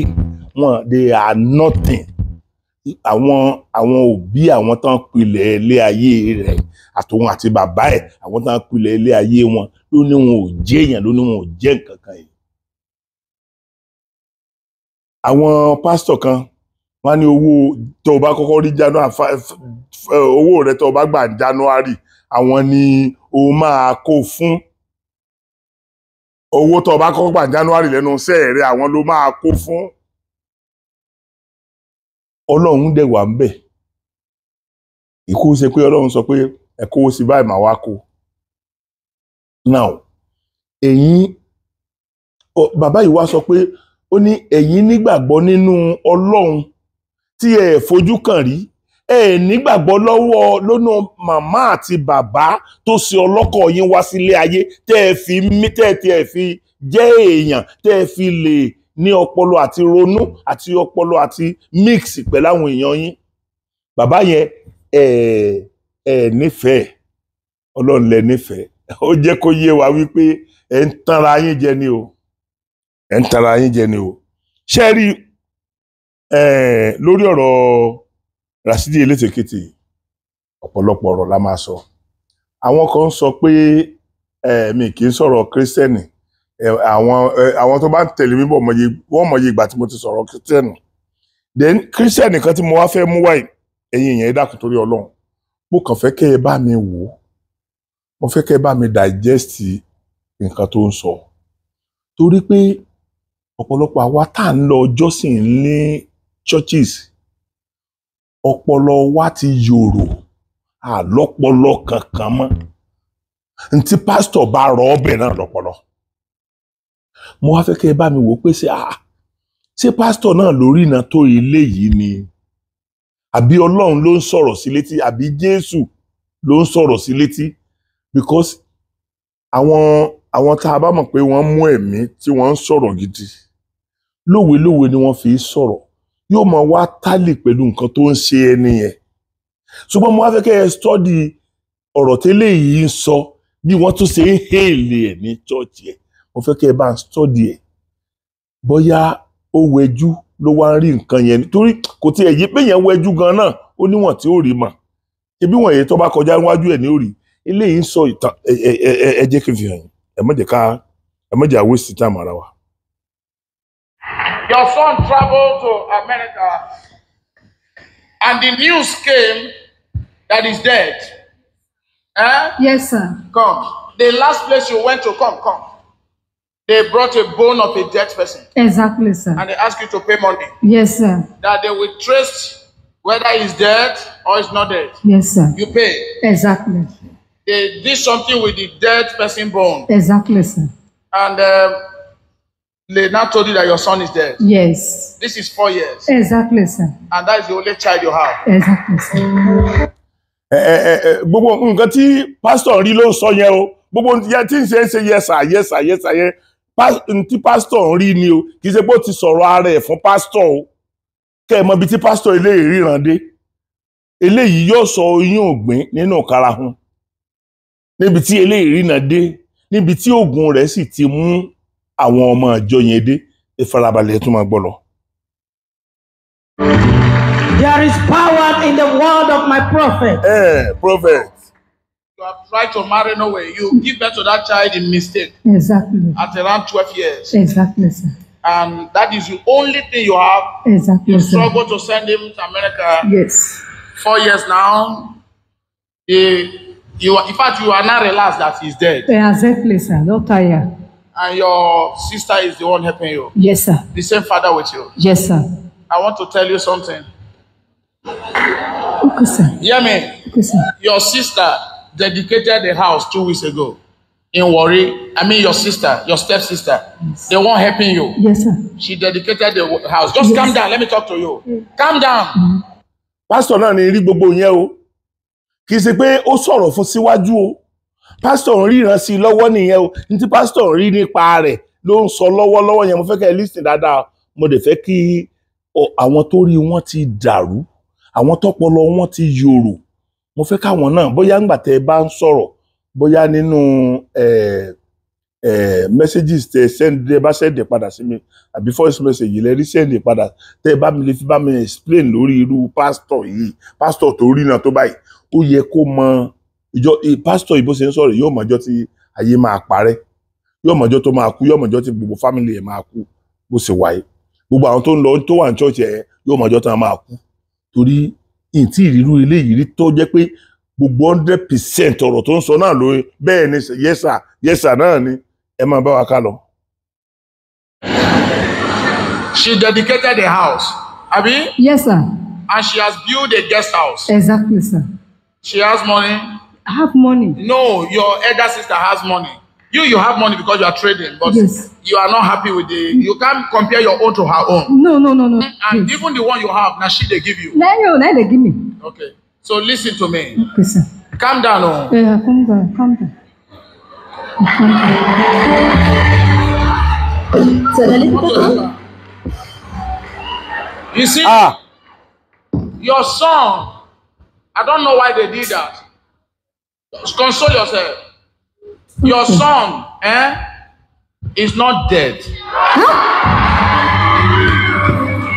Speaker 2: wọn they are nothing. Àwọn òbí àwọn tán pilẹ̀ ilé ayé rẹ̀ àtòun àti bàbá ẹ̀ àwọn tán pilẹ̀ ilé ayé wọn ló ní wọn ò jẹ́ èèyàn ló ní wọn ò jẹ́ nǹkan kan yìí. Àwọn pásítọ̀ kan wọ́n ní owó tó bá kọ́kọ́ rí January owó rẹ̀ tó bá gbà January àwọn ni o máa kó fún owó tó bá kọ́kọ́ gbà January lẹ́nu iṣẹ́ rẹ̀ àwọn ló máa kó fún. Ọlọ́run dẹ̀ wà ń bẹ̀ ìkó ṣe pé Ọlọ́run sọ pé ẹ kówó sí báyìí màá wá kó. Now ẹ̀yin bàbá yìí wá sọ pé ó ní ẹ̀yin nígbàgbọ́ nínú Ọlọ́run tí ẹ fojú kàn rí ẹ nígbàgbọ́ lọ́nà màmá àti bàbá tó ṣe ọlọ́kọ̀ yín wá sílé ayé tẹ́ ẹ fi mí tẹ́ ẹ fi jẹ́ èèyàn tẹ́ ẹ fi lè ní ọpọlọ àti ronú àti ọpọlọ àti mix pẹ̀lú àwọn èèyàn yín. Bàbá yẹn nífẹ̀ẹ́ Ọlọ́run lẹ nífẹ̀ẹ́ ó jẹ́ kó yé wa wípé ẹ ń tanra yín jẹ ni o ẹ ń tanra yín jẹ ni o. Ṣé rí lórí ọ̀rọ̀ Ràṣídì elétekéte ọ̀pọ̀lọpọ̀ ọ̀rọ̀ la máa sọ. Àwọn kan sọ pé mi kì í sọ̀rọ̀ kírísítẹ́nì àwọn tó bá ń tẹ̀lé mi bọ̀ wọ́n mọ̀ye ìgbà tí mo ti sọ̀rọ̀ kírísítẹ́nì. Then kírísítẹ́nì kan tí mo wá fẹ́ mú wáyé ẹ̀yin èèyàn ẹ dákun torí Ọlọ́run mo kàn fẹ́ kẹ́ ẹ bá mi wò ó mo fẹ́ kẹ́ ẹ bá mi digest nǹkan tó ń sọ torí pé ọ̀pọ̀lọpọ̀ àwa tá à ń lọ jọ́sìn ní churches ọpọlọ wa ti yòrò àlọ́pọlọ kankan mọ́ ntí pásítọ̀ bá rọ ọbẹ̀ náà lọ́pọlọ. Mo wá fẹ́ kẹ́ ẹ bá mi wò ó pé ṣé pásítọ̀ náà lórí iná tó ilé yìí ni àbí Ọlọ́run ló ń sọ̀rọ̀ sí létí àbí Jésù ló ń sọ̀rọ̀ sí létí because àwọn tá a bá mọ̀ pé wọ́n mú ẹ̀mí tí wọ́n ń sọ̀rọ̀ gidi lówe ni wọ́n fi sọ̀rọ̀ yóò máa wá tálì pẹ̀lú nǹkan tó ń ṣe ẹni yẹn. Ṣùgbọ́n mo wá fẹ́ kẹ́ ẹ stọ́dì ọ̀rọ̀ tẹ́lẹ̀ yìí ń sọ bí wọ́n tún ṣe ń hèlè ẹ̀ ní chọ́ọ̀chì ẹ̀ mo fẹ́ kẹ́ ẹ bá ń stọ́dì ẹ̀ bóyá ó wẹjú ló wá ń rí nǹkan yẹn nítorí kò tiẹ̀ yí pé yẹn wẹjú gan náà ó níwọ̀n tí ó rí mà ṣebí wọ̀nyí tó bá kọjá níwájú ẹ̀ ní ó rí eléyìí ń sọ ìtàn ẹ jẹ́ kí n fi hàn yín ẹ má jẹ́ waste time ara wa.
Speaker 6: Your son traveled to America and the news came that he's dead.
Speaker 7: Yes, sir.
Speaker 6: Come. The last place you went to, come. They brought a bone of a dead person.
Speaker 7: Exactly, sir.
Speaker 6: And they asked you to pay money.
Speaker 7: Yes, sir.
Speaker 6: That they will trace whether he's dead or he's not dead.
Speaker 7: Yes, sir.
Speaker 6: You pay.
Speaker 7: Exactly.
Speaker 6: They did something with the dead person bone.
Speaker 7: Exactly, sir.
Speaker 6: And they now told you that your son is dead.
Speaker 7: Yes.
Speaker 6: This is 4 years.
Speaker 7: Exactly, sir.
Speaker 6: And that is the only child you have.
Speaker 7: Exactly, sir.
Speaker 2: Gbogbo nǹkan tí pásítọ̀ rí ló ń sọ yẹn o gbogbo yẹn tí ń ṣe yẹsà yẹn tí pásítọ̀ rí ni o kì í ṣe pé ó ti sọ̀rọ̀ ara ẹ̀ fún pásítọ̀ o kẹ́ ẹ mọ ibi tí pásítọ̀ eléyìí ríran dé eléyìí yóò sọ oyún ògbìn nínú karahun níbi tí eléyìí ríran dé níbi tí oògùn rẹ̀ sì ti mú àwọn ọmọ ìjọ yẹn dé ìfarabalẹ̀ tún máa gbọ́ lọ.
Speaker 8: There is power in the word of my prophet.
Speaker 2: Prophet.
Speaker 6: You have tried to marry no way. You give birth to that child in mistake.
Speaker 7: Exactly.
Speaker 6: At around 12 years.
Speaker 7: Exactly, sir.
Speaker 6: And that is the only thing you have.
Speaker 7: Exactly,
Speaker 6: You
Speaker 7: sir.
Speaker 6: struggle to send him to America.
Speaker 7: Yes.
Speaker 6: 4 years now. In fact, you are not relaxed that he's dead.
Speaker 7: Exactly, sir. Don't tire.
Speaker 6: And your sister is the one helping you.
Speaker 7: Yes, sir.
Speaker 6: The same father with you.
Speaker 7: Yes, sir.
Speaker 6: I want to tell you something.
Speaker 7: Okay, sir.
Speaker 6: Hear me?
Speaker 7: Okay, sir.
Speaker 6: Your sister dedicated the house 2 weeks ago in Warri. I mean, your sister, your stepsister,
Speaker 7: Yes.
Speaker 6: the one helping you.
Speaker 7: Yes, sir.
Speaker 6: She dedicated the house. Just
Speaker 7: Yes.
Speaker 6: calm down. Let me talk to you. Calm down.
Speaker 2: Pastor náà ní rí gbogbo yẹn o. Kì í ṣe pé ó sọ̀rọ̀ fún síwájú o. Pastor ń ríran sí i lọ́wọ́ nìyẹn o. Ní tí pastor rí nípa rẹ̀ ló ń sọ lọ́wọ́lọ́wọ́ yẹn. Mo fẹ́ kẹ́ ẹ listen dáadáa. Mo dẹ̀ fẹ́ kí àwọn tó rí wọn ti dàrú, àwọn tọ́pọlọ wọn ti yòrò. Mo fẹ́ káwọn náà bóyá ńgbà tẹ́ bá ń sọ̀rọ̀ bóyá nínú messages tẹ́ send bá send padà sí mi àbí voice message lẹ rí send padà tẹ́ bá mi lè fi bá mi explain lórí irú pastor yìí, pastor tó rí náà tó báyìí ó yẹ kó mọ ìjọ pastor yìí bó ṣe ń sọ̀rọ̀ yóò mọjọ́ tí ayé máa parẹ́, yóò mọjọ́ tó máa kú, yóò mọjọ́ tí gbogbo family ẹ̀ máa kú bó ṣe wáyé. Gbogbo àwọn tó ń lọ tó wà ní church ẹ̀ yóò mọjọ́ tó máa kú torí ìtì ìrírú eléyìí rí tó jẹ́ pé gbogbo 100% ọ̀rọ̀ tó ń sọ náà lórí bẹ́ẹ̀ ni yes sir náà ni ẹ máa bá wa ká lọ.
Speaker 6: She dedicated the house. Abi?
Speaker 7: Yes, sir.
Speaker 6: And she has built a guest house.
Speaker 7: Exactly, sir.
Speaker 6: She has money.
Speaker 7: I have money.
Speaker 6: No, your elder sister has money. You have money because you are trading, but
Speaker 7: Yes.
Speaker 6: you are not happy with you can't compare your own to her own.
Speaker 7: No.
Speaker 6: And even the one you have, now she they give you.
Speaker 7: Now they give me.
Speaker 6: Okay. So listen to me.
Speaker 7: Okay, sir.
Speaker 6: Calm down. Oh.
Speaker 7: Yeah, calm down.
Speaker 6: You see, your son, I don't know why they did that. Console yourself. Your son, is not dead.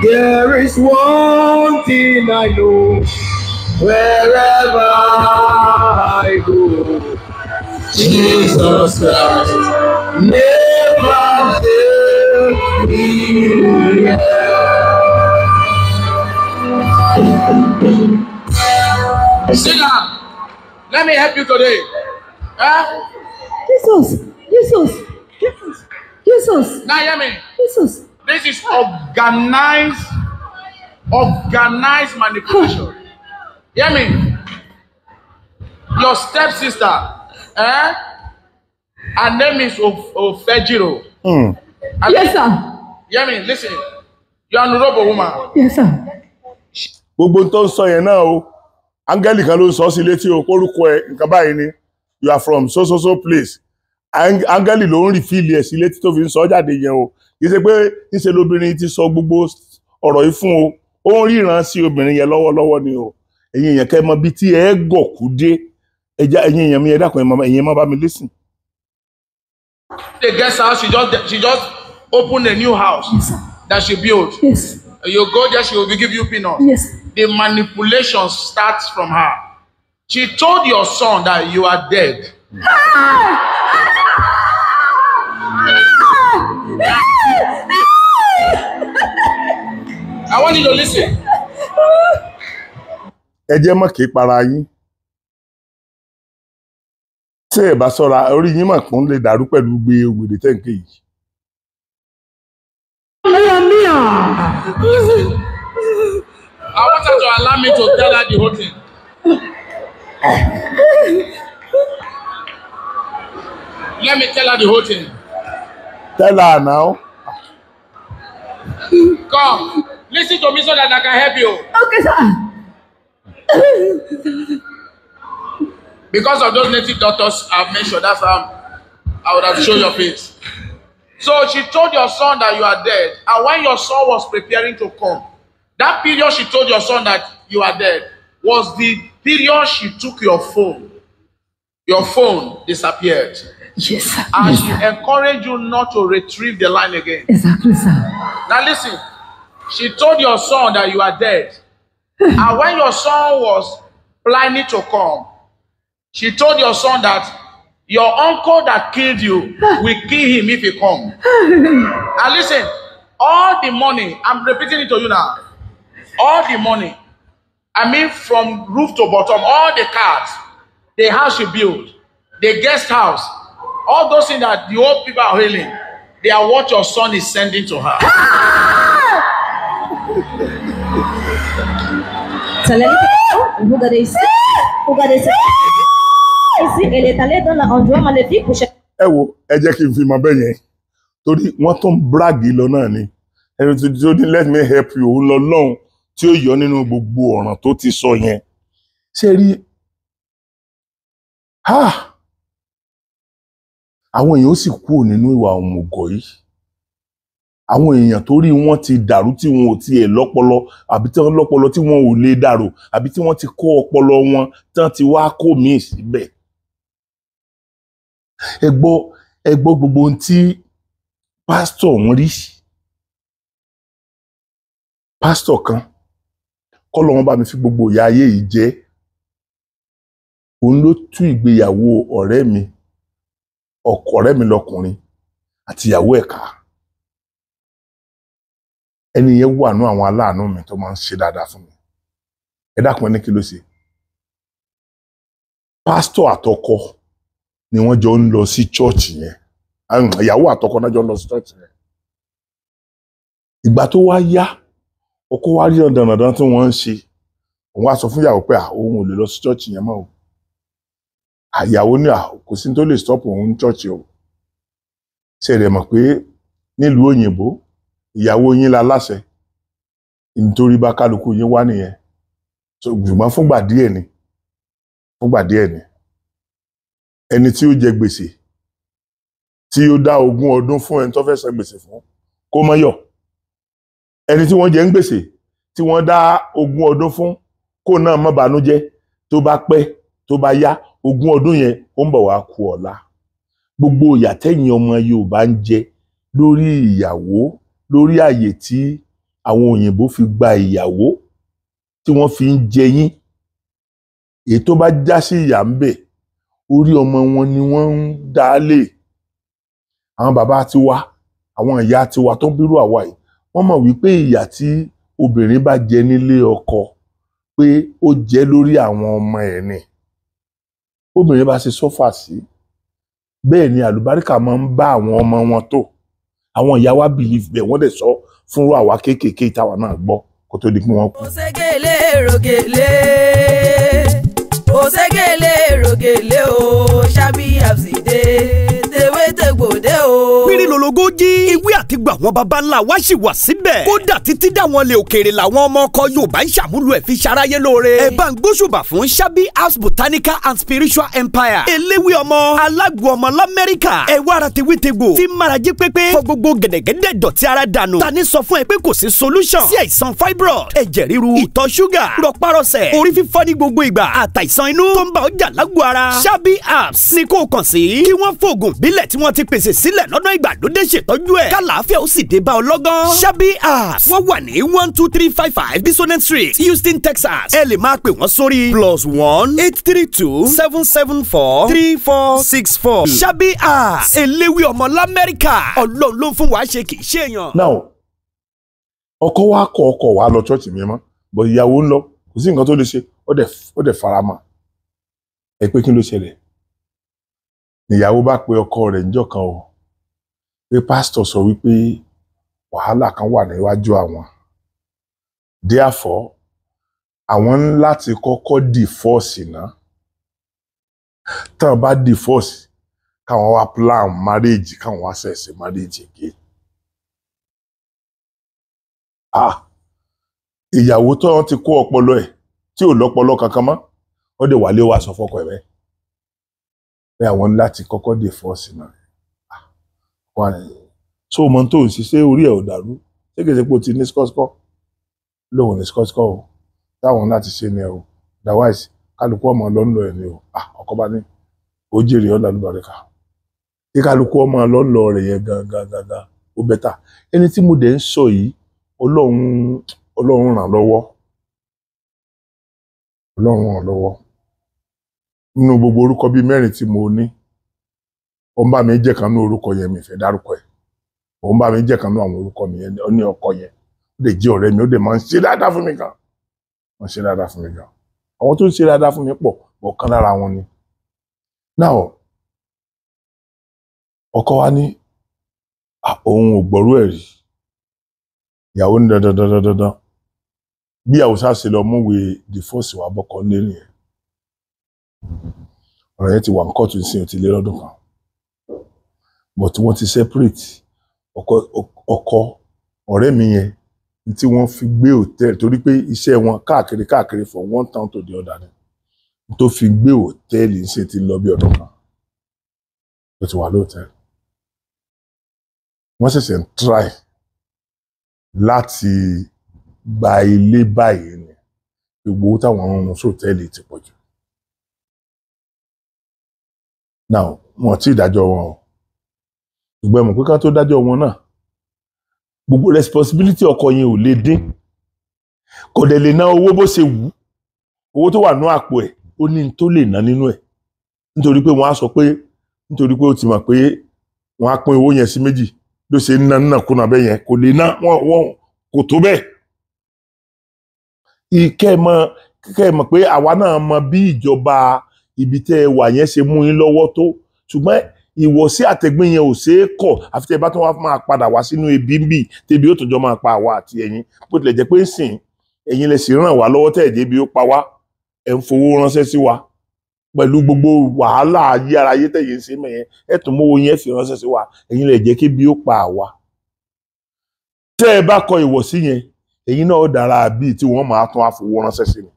Speaker 9: There is one thing I know, wherever I go, Jesus Christ never failed me.
Speaker 6: Sit down. Let me help you today.
Speaker 7: Jesus.
Speaker 6: Now hear me.
Speaker 7: Jesus.
Speaker 6: This is organized manipulation. Hear me? Your stepsister, her name is Ofejiro.
Speaker 7: Yes, sir.
Speaker 6: Hear me? Listen. You are a Yoruba woman.
Speaker 7: Yes, sir.
Speaker 2: Gbogbo tó ń sọ yẹn náà o. Áńgẹ́lì kan ló ń sọ sí létí o, kórúkọ ẹ̀ nǹkan báyìí ni. You are from so place. Áńgẹ́lì ló ń rí fíìlì ẹ̀ sí létí tó fi ń sọ jáde yẹn o. Kì í ṣe pé níṣe lóbìnrin ti sọ gbogbo ọ̀rọ̀ yìí fún o. Ó ń ríran sí obìnrin yẹn lọ́wọ́lọ́wọ́ ni o. Ẹ̀yin èèyàn kẹ́ mọ bí tí ẹ gọ̀kú dé. Ẹ̀yin èèyàn mi ẹ dákun ẹ̀yin má bá mi listen.
Speaker 6: The guest house, she just opened a new house that she built.
Speaker 7: Yes.
Speaker 6: You go there, she will give you peanuts.
Speaker 7: Yes.
Speaker 6: The manipulation starts from her. She told your son that you are dead. I want you to listen.
Speaker 2: Ẹ jẹ́ mọ́ kí para yín. Ṣé ẹ bá ṣọ́ra orí yín mà kún lè dàrú pẹ̀lú gbé wèrè tẹ́ǹkì yìí.
Speaker 6: I want her to allow me to tell her the whole thing. Let me tell her the whole thing.
Speaker 2: Tell her now.
Speaker 6: Come, listen to me so that I can help you.
Speaker 7: Okay, sir.
Speaker 6: Because of those native doctors I've mentioned, that's how I would have shown your face. So she told your son that you are dead. And when your son was preparing to come, that period she told your son that you are dead was the period she took your phone. Your phone disappeared.
Speaker 7: Yes, sir.
Speaker 6: And
Speaker 7: Yes,
Speaker 6: she
Speaker 7: sir.
Speaker 6: encouraged you not to retrieve the line again.
Speaker 7: Exactly, sir.
Speaker 6: Now listen, she told your son that you are dead. And when your son was planning to come, she told your son that your uncle that killed you will kill him if he comes. And listen, all the money, I'm repeating it to you now, all the money, I mean from roof to bottom, all the cars, the house she built, the guest house, all those things that the old people are hailing, they are what your son is sending to her.
Speaker 2: Ẹ wo, ẹ jẹ́ kí n fi mọ bẹ́ẹ̀ yẹn torí wọ́n tún bragi lọ náà ni ẹni tó ní let me help you òun lọ lọ́hùn tí ó yọ nínú gbogbo ọ̀ràn tó ti sọ yẹn ṣe rí àwọn èèyàn ó sì kúrò nínú ìwà òmùgọ̀ yìí àwọn èèyàn torí wọ́n ti dàrú tí wọn ò tiẹ̀ lọ́pọlọ àbí tí wọ́n lọ́pọlọ tí wọn ò lè dàrú àbí tí wọ́n ti kó ọpọlọ wọn tán ti wá kó míì síbẹ̀ ẹ gbọ́ gbogbo ohun tí pásítọ̀ wọn rí pásítọ̀ kan kọ́lọ́ wọn bá mi fi gbogbo ìyà ayé yìí jẹ́ òun ló tú ìgbéyàwó ọ̀rẹ́ mi ọ̀rẹ́ mi lọkùnrin àti ìyàwó ẹ̀ ká ẹni yẹn wà nú àwọn aláàánú mi tó máa ń ṣe dáadáa fún mi ẹ dákun ẹni kí ló ṣe pásítọ̀ àtọkọ ni wọ́n jọ ń lọ sí chọ́ọ̀chì yẹn ìyàwó àtọkọ náà jọ ń lọ sí chọ́ọ̀chì yẹn ìgbà tó wá yá ọkọ wá rí dandan tí wọ́n ń ṣe òun wá sọ fún ìyàwó pé òun ò lè lọ sí chọ́ọ̀chì yẹn mọ́ o àyàwó ní kò sí tó lè stop òun ní chọ́ọ̀chì o ṣe rẹ̀ mọ̀ pé nílùú òyìnbó ìyàwó yín la láṣẹ nítorí bá kálukú yín wá nìyẹn ṣùgbọ́n fúngbà díẹ̀ ni ẹni tí ó jẹ gbèsè tí ó dá 20 ọdún fún ẹni tó fẹ́ san gbèsè fún kó má yọ̀ ẹni tí wọ́n jẹ ń gbèsè tí wọ́n dá 20 ọdún fún kó náà má bànújẹ́ tó bá pẹ́ tó bá yá 20 ọdún yẹn ó ń bọ̀ wá kú ọ̀la gbogbo ìyà tẹ́yin ọmọ Yorùbá ń jẹ lórí ìyàwó lórí àyè tí àwọn òyìnbó fi gba ìyàwó tí wọ́n fi ń jẹ yín èyí tó bá já sí ìyà ń bẹ orí ọmọ wọn ni wọ́n ń dálé àwọn bàbá tiwa àwọn ìyá tiwa tó bírú àwa yìí wọ́n mọ̀ wípé ìyà tí obìnrin bá jẹ nílé ọkọ pé ó jẹ lórí àwọn ọmọ ẹ̀ ni obìnrin bá ṣe sọ́fà sí bẹ́ẹ̀ ni àlùbáríkà máa ń bá àwọn ọmọ wọn tó àwọn ìyá wa believe bẹ́ẹ̀ wọ́n dẹ̀ sọ fúnrú àwa kéékèèké ìtawà náà gbọ́ kó tó di pé wọ́n kú.
Speaker 10: òṣègèlè rògèlè o ṣábí àbsìdé tewétegbòde o.
Speaker 11: pírí lologo jí ìwé àtìgbà àwọn baba ńlá wa ṣì wà síbẹ̀ kódà títí dáwọn lè òkèèrè làwọn ọmọ ọkọ Yorùbá ń ṣàmúlò ẹ̀ fi ṣaráyé lóore. ẹ bá ń gbóṣùbà fún ṣábí house botanical and spiritual empire eléwé ọmọ alágbó ọmọ lamẹ́ríkà ẹ wá ara tewétegbò tí marají pépé fọ gbogbo gẹ̀dẹ̀gẹ̀dẹ̀ dọ̀tí ara dànù tani sọ fún ẹ pé kò sí solution sí àìsàn fibroid ẹ̀jẹ̀ ríru ìtọ̀ ṣúgà rọpárọsẹ̀ orí fífọ́ ní gbogbo ìgbà àtàìsàn inú tó ń bá ọjà lágbo ara ṣábí apps ni kò kàn sí kí wọ́n fòògùn bílẹ̀ tí wọ́n ti pèsè sílẹ̀ lọ́nà ìgbàlódé ṣètọ́jú ẹ̀ kálàáfíà ó sì dé bá ọ lọ́gán. ṣábí apps wọ́n wà ní 12355 Bisonet Street Houston Texas ẹ lè máa pè wọ́n sórí +1 832 774 3464. ṣábí apps eléwé ọmọ lamẹ́ríkà ọlọ́run ló ń fún wa ṣe kì í ṣe èèyàn.
Speaker 2: now ọkọ wa kọ ọkọ wa lọ chọọchì mi mọ bọ ìyàwó ń lọ kò sí nǹkan tó lè ṣe ó dẹ̀ fara mọ́ ẹ pé kí ló ṣẹlẹ̀ níyàwó bá pe ọkọ rẹ̀ níjọ́ kan o pé pásítọ̀ sọ wípé wàhálà kan wà níwájú àwọn therefore àwọn ń láti kọ́kọ́ divorce náà tán bá divorce káwọn wá plan marriage káwọn wá ṣẹ̀ṣẹ̀ marriage again. ìyàwó tó ti kó ọpọlọ ẹ̀ tí ò lọ́pọlọ kankan mọ́ ó dé wálé wá sọ fọ́kọ ẹ̀ bẹ́ẹ̀ pé àwọn láti kọ́kọ́ divorce náà so mọ tó ń ṣiṣẹ́ orí ẹ̀ ò dàrú ṣé kìí ṣe pé o ti ní skọ́skọ́ lóun ní skọ́skọ́ o táwọn láti ṣe ni ẹ o otherwise kálukú ọmọ lọ́nà ẹ̀ ni o ọkọ bá ní ó jèrè ọ̀nà àlùbáríkà kí kálukú ọmọ lọ́lọ́ rẹ̀ yẹn gangan ó bẹ́tà. Ẹni tí mo dẹ̀ ń sọ yìí Ọlọ́run ràn lọ́wọ́. Ọlọ́run ràn lọ́wọ́. Nínú gbogbo orúkọ bíi 4 tí mo ní, ó ń bá mi jẹ́ kan ní orúkọ yẹn, mi fẹ́ dárúkọ ẹ̀. Ó ń bá mi jẹ́ kan ní àwọn orúkọ mi yẹn, ó ní ọkọ yẹn. Ó lè jẹ́ ọ̀rẹ́ mi, ó dẹ̀ máa ń ṣe dáadáa fún mi gan. Wọ́n ṣe dáadáa fún mi gan. Àwọn tó ń ṣe dáadáa fún mi pọ̀, ọ̀kan lára wọn ni. Now, ọkọ wa ní òun ò gbọ́rú ẹ̀ rí. Ìyàwó ní dandan. Bí àwòsá ṣe lọ múwèé divorce wa bọ́kọ lérí ẹ̀. Ọ̀rọ̀ yẹn ti wà ní kóòtù sí ti lé lọ́dún kan. But wọ́n ti separate. Ọkọ ọ̀rẹ́ mi yẹn tí wọ́n fi gbé hòtẹ́ẹ̀lì torí pé iṣẹ́ wọn káàkiri from one town to the other ni. Tó fi gbé hòtẹ́ẹ̀lì ṣe ti lọ bí ọdún kan. Ó ti wà lóòtẹ́ẹ̀lì. Wọ́n ṣẹ̀ṣẹ̀ ń try láti gba ilé báyìí ni. Gbogbo owó táwọn ọmọ hòtẹ́ẹ̀lì ti pọ̀ jù. Now, wọn ti dájọ́ wọn o. Ṣùgbọ́n mọ̀ pé ká tó dájọ́ wọn náà, gbogbo responsibility ọkọ yẹn ò lè dín. Kò dẹ̀ lè ná owó bó ṣe wù. Owó tó wà ní àpò ẹ̀, ó ní tó lè ná nínú ẹ̀. Nítorí pé wọ́n á sọ pé nítorí pé ó ti mọ̀ pé wọ́n á pín owó yẹn sí méjì. Ló ṣe ń ná kúnà bẹ́ẹ̀ yẹn, kò lè ná wọ́n kò tó bẹ́ẹ̀. Kẹ́ ẹ mọ̀ pé àwa náà mọ bí ìjọba ibi tẹ́ ẹ wà yẹn ṣe mú yín lọ́wọ́ tó. Ṣùgbọ́n ìwọ̀sí àtẹ̀gbìn yẹn ò ṣe é kọ̀ àfi tẹ́ ẹ bá tún wá máa padà wá sínú ebi ń bì tẹ́bi ó tún jọ máa pa àwa àti ẹ̀yin. Bó tilẹ̀ jẹ́ pé ń sìn ẹ̀yin lè sì ràn wá lọ́wọ́ tẹ́ ẹ̀jẹ̀ bí ó pa wá. Ẹ̀ ń fowó ránṣẹ́ sí wa pẹ̀lú gbogbo wàhálà ayé tẹ̀yìn sí mẹ́yẹn. Ẹ̀ tún mówó yẹn fi ránṣẹ́ sí wa. Ẹ̀yin lè jẹ́ kí bí ó pa àwa. Tẹ́ ẹ bá kọ ìwọ̀sí yẹn, ẹ̀yin náà ó dára bíi tí wọ́n máa tún àfowó ránṣẹ́ sí ni.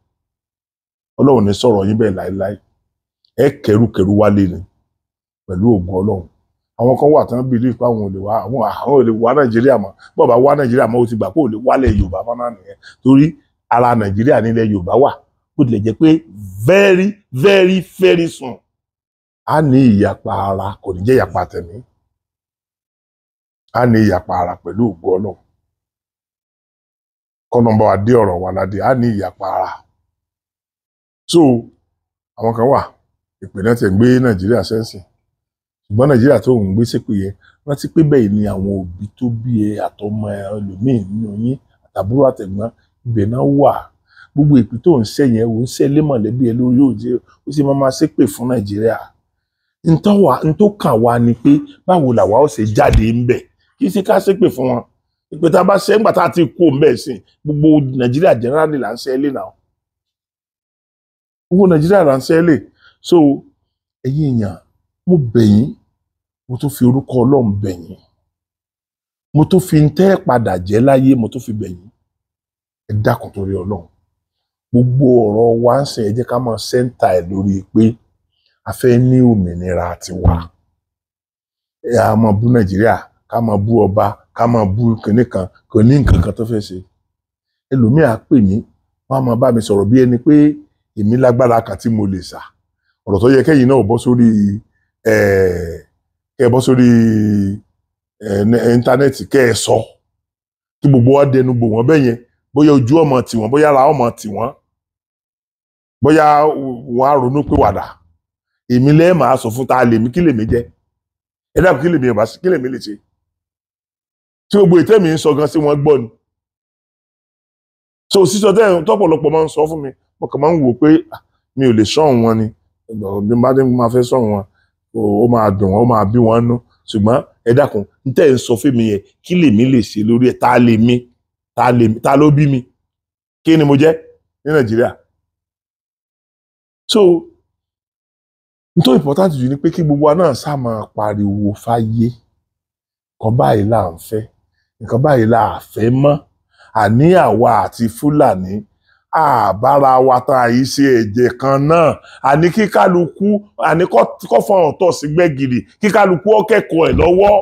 Speaker 2: Ọlọ́run ní sọ̀rọ̀ yín bẹ́ẹ̀ láéláé. Ẹ kẹrùkẹrù wálé ni pẹ̀lú ògùn Ọlọ́run. Àwọn kan wà tán believe pé àwọn ò lè wá Nàìjíríà mọ́. Bó bá wá Nàìjíríà mọ́ ó ti gbà pé ò lè wálẹ̀ Yorùbá mọ́ náà nìyẹn. Torí ara Nàìjíríà nílẹ̀ Yorùbá wà. Bó tilẹ̀ jẹ́ pé very soon a ní ìyapa ara, kò ní jẹ́ ìyapa tẹ̀mí. A ní ìyapa ara pẹ̀lú ògùn Ọlọ́run. Kọ́nọ̀mbà wa dé ọ̀rọ̀ wa ládé, a ní ìyapa ara. So, àwọn kan wà, ìpínlẹ̀ tẹ̀ ń gbé Nàìjíríà sẹ́nsìn. Ṣùgbọ́n Nàìjíríà tó ń gbé sépè yẹn, rántí pé bẹ́ẹ̀ ni àwọn òbí tó bí ẹ àtọmọ ẹlòmíì nínú yín àtàbúrò àtẹ̀gbọ́n ibẹ̀ náà wà. Gbogbo ìpín tó ń ṣẹ́ yẹn, ò ń ṣẹ́ lé mọ̀lẹ́bí ẹ lórí òjì, ó sì máa ṣépè fún Nàìjíríà. N tó kàn wá ni pé báwo làwa ó ṣe jáde ń bẹ̀, kì í ṣe ká ṣépè fún wọn. Ìpè tá a bá ṣe ń gbà tá a ti kú ń bẹ̀ sí, gbogbo Nàìjíríà generally là ń ṣẹ́ lé náà. Gbogbo Nàìjíríà là ń ṣẹ́ lé. So, ẹ̀yin èèyàn, mo bẹ̀ yín, mo tún fi orúkọ Ọlọ́run bẹ̀ yín. Mo tún fi ń tẹ́ padà jẹ́ láyé, mo tún fi bẹ̀ yín. Ẹ dákun torí Ọlọ́run. Gbogbo ọ̀rọ̀ wa ń sìn ẹ jẹ́ ká máa sẹ́ńtà ẹ̀ lórí pé a fẹ́ ní òmìnira tiwa. A máa bú Nàìjíríà, ká máa bú ọba, ká máa bú kinní kan, kò ní nǹkan kan tó fẹ́ ṣe. Ẹlòmíì á pè mí, wọ́n á máa bá mi sọ̀rọ̀ bí ẹni pé èmi lágbára kan tí mo lè sà. Ọ̀rọ̀ tó yẹ kẹ́yìn náà bọ́ sórí íńtánẹ́ẹ̀tì kẹ́ ẹ sọ. Kí gbogbo wa dẹnu bò wọ́n bẹ́yẹn. Bóyá ojú ọmọ tiwọn, bóyá ara ọmọ tiwọn. Bóyá wọ́n á ronú pé wàdà. Èmi lẹ́ẹ̀ máa sọ fún ta lèmi kí lèmi jẹ́. Ẹ dákun kí lèmi lè ṣe. Tí gbogbo ìtẹ́mi ń sọ gan sí wọn gbọ́ ni. So sísọ tọ́pọ̀lọpọ̀ máa ń sọ fún mi, mo kàn máa ń wò pé mi ò lè sọ̀hún wọn ni. Bí má dé máa fẹ́ sọ̀hún wọn, ó máa dùn wọn, ó máa bí wọn nú. Ṣùgbọ́n ẹ dákun, n tẹ́ ń sọ fún mi yẹn, kí lèmi lè ṣe lórí ẹ̀, ta ló bí mi? Kí ni mo jẹ́ ní Nàìjíríà? So, n tó important jù ni pé kí gbogbo wa náà sá máa pariwo fáyé. Nǹkan báyìí là ń fẹ́, nǹkan báyìí là á fẹ́ mọ́. Àní àwa àti Fúlàní àbára wa tá a yìí ṣe ẹ̀jẹ̀ kan náà. Àní kí kálukú, àní kọ́ fọ́n ọ̀tọ̀ sí gbẹ́gìrì, kí kálukú ó kẹ́kọ̀ọ́ ẹ̀ lọ́wọ́.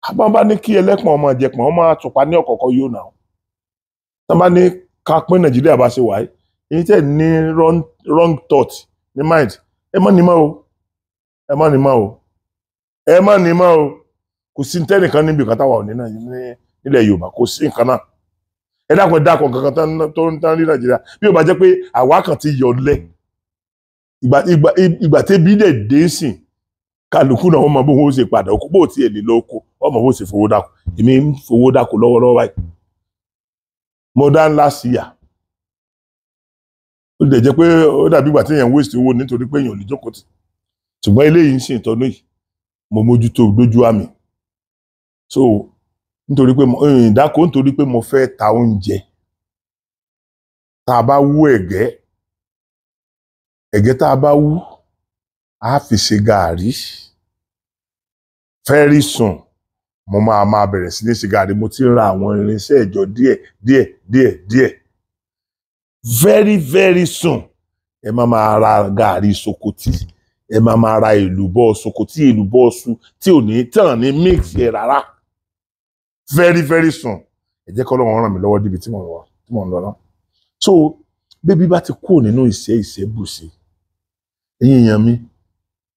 Speaker 2: Àbá bá ní kí ẹlẹ́pọ̀n ọmọ ìjẹpọ̀n ọmọ àtùpá ní ọ̀kọ̀ọ̀kọ̀ yóò náà. Tá bá ní ká pín Nàìjíríà bá ṣe wáyé, èyí tẹ̀ ní wrong thought ní mind, ẹ mọ́ ni mọ́ o. ẹ má ní mọ́ o ẹ má ní mọ́ o kò sí tẹ́nìkan níbi kan táwa ò ní náà nílẹ̀ Yorùbá kò sí nǹkan náà ẹ dákun kankan tó ń tán ní Nàìjíríà bí ó bá jẹ́ pé àwa kan ti yọ̀ lẹ̀ ìgbà tẹ́bí dẹ̀ dé sìn kálukú náà wọ́n mọ bó wọ́n ṣe padà oko bó tiẹ̀ lè lọ oko wọ́n mọ bó ṣe fowó dáko èmi ń fowó dáko lọ́wọ́lọ́wọ́ báyìí mo dá ńlá sí yà ó lè jẹ́ pé ó dàbí ìgbà tí èèyàn waste owó nítorí pé èèyàn ò lè jókòó tì ṣùgbọ́n eléyìí ń ṣe ìtọ́nú yìí mo mójútó lójú àmì so nítorí pé ìdáko nítorí pé mo fẹ́ ta oúnjẹ tá a bá wú ẹ̀gẹ́ tá a bá wú a fi ṣe gàárì very soon mo máa bẹ̀rẹ̀ sí ní ṣe gàárì mo ti ń ra àwọn irinṣẹ́ ìjọ díẹ̀ very very soon ẹ máa ra gàárì sokoti ẹ máa ra èlùbọ́ sokoti èlùbọ́ ọ̀ṣun tí ò ní tàn ní mix ẹ rárá very very soon ẹ jẹ́ kọ́ lọ́wọ́ ràn mí lọ́wọ́ débi tí mo ń lọ náà so bébí bá ti kúrò nínú ìṣẹ́bùṣe ẹ̀yin èèyàn mi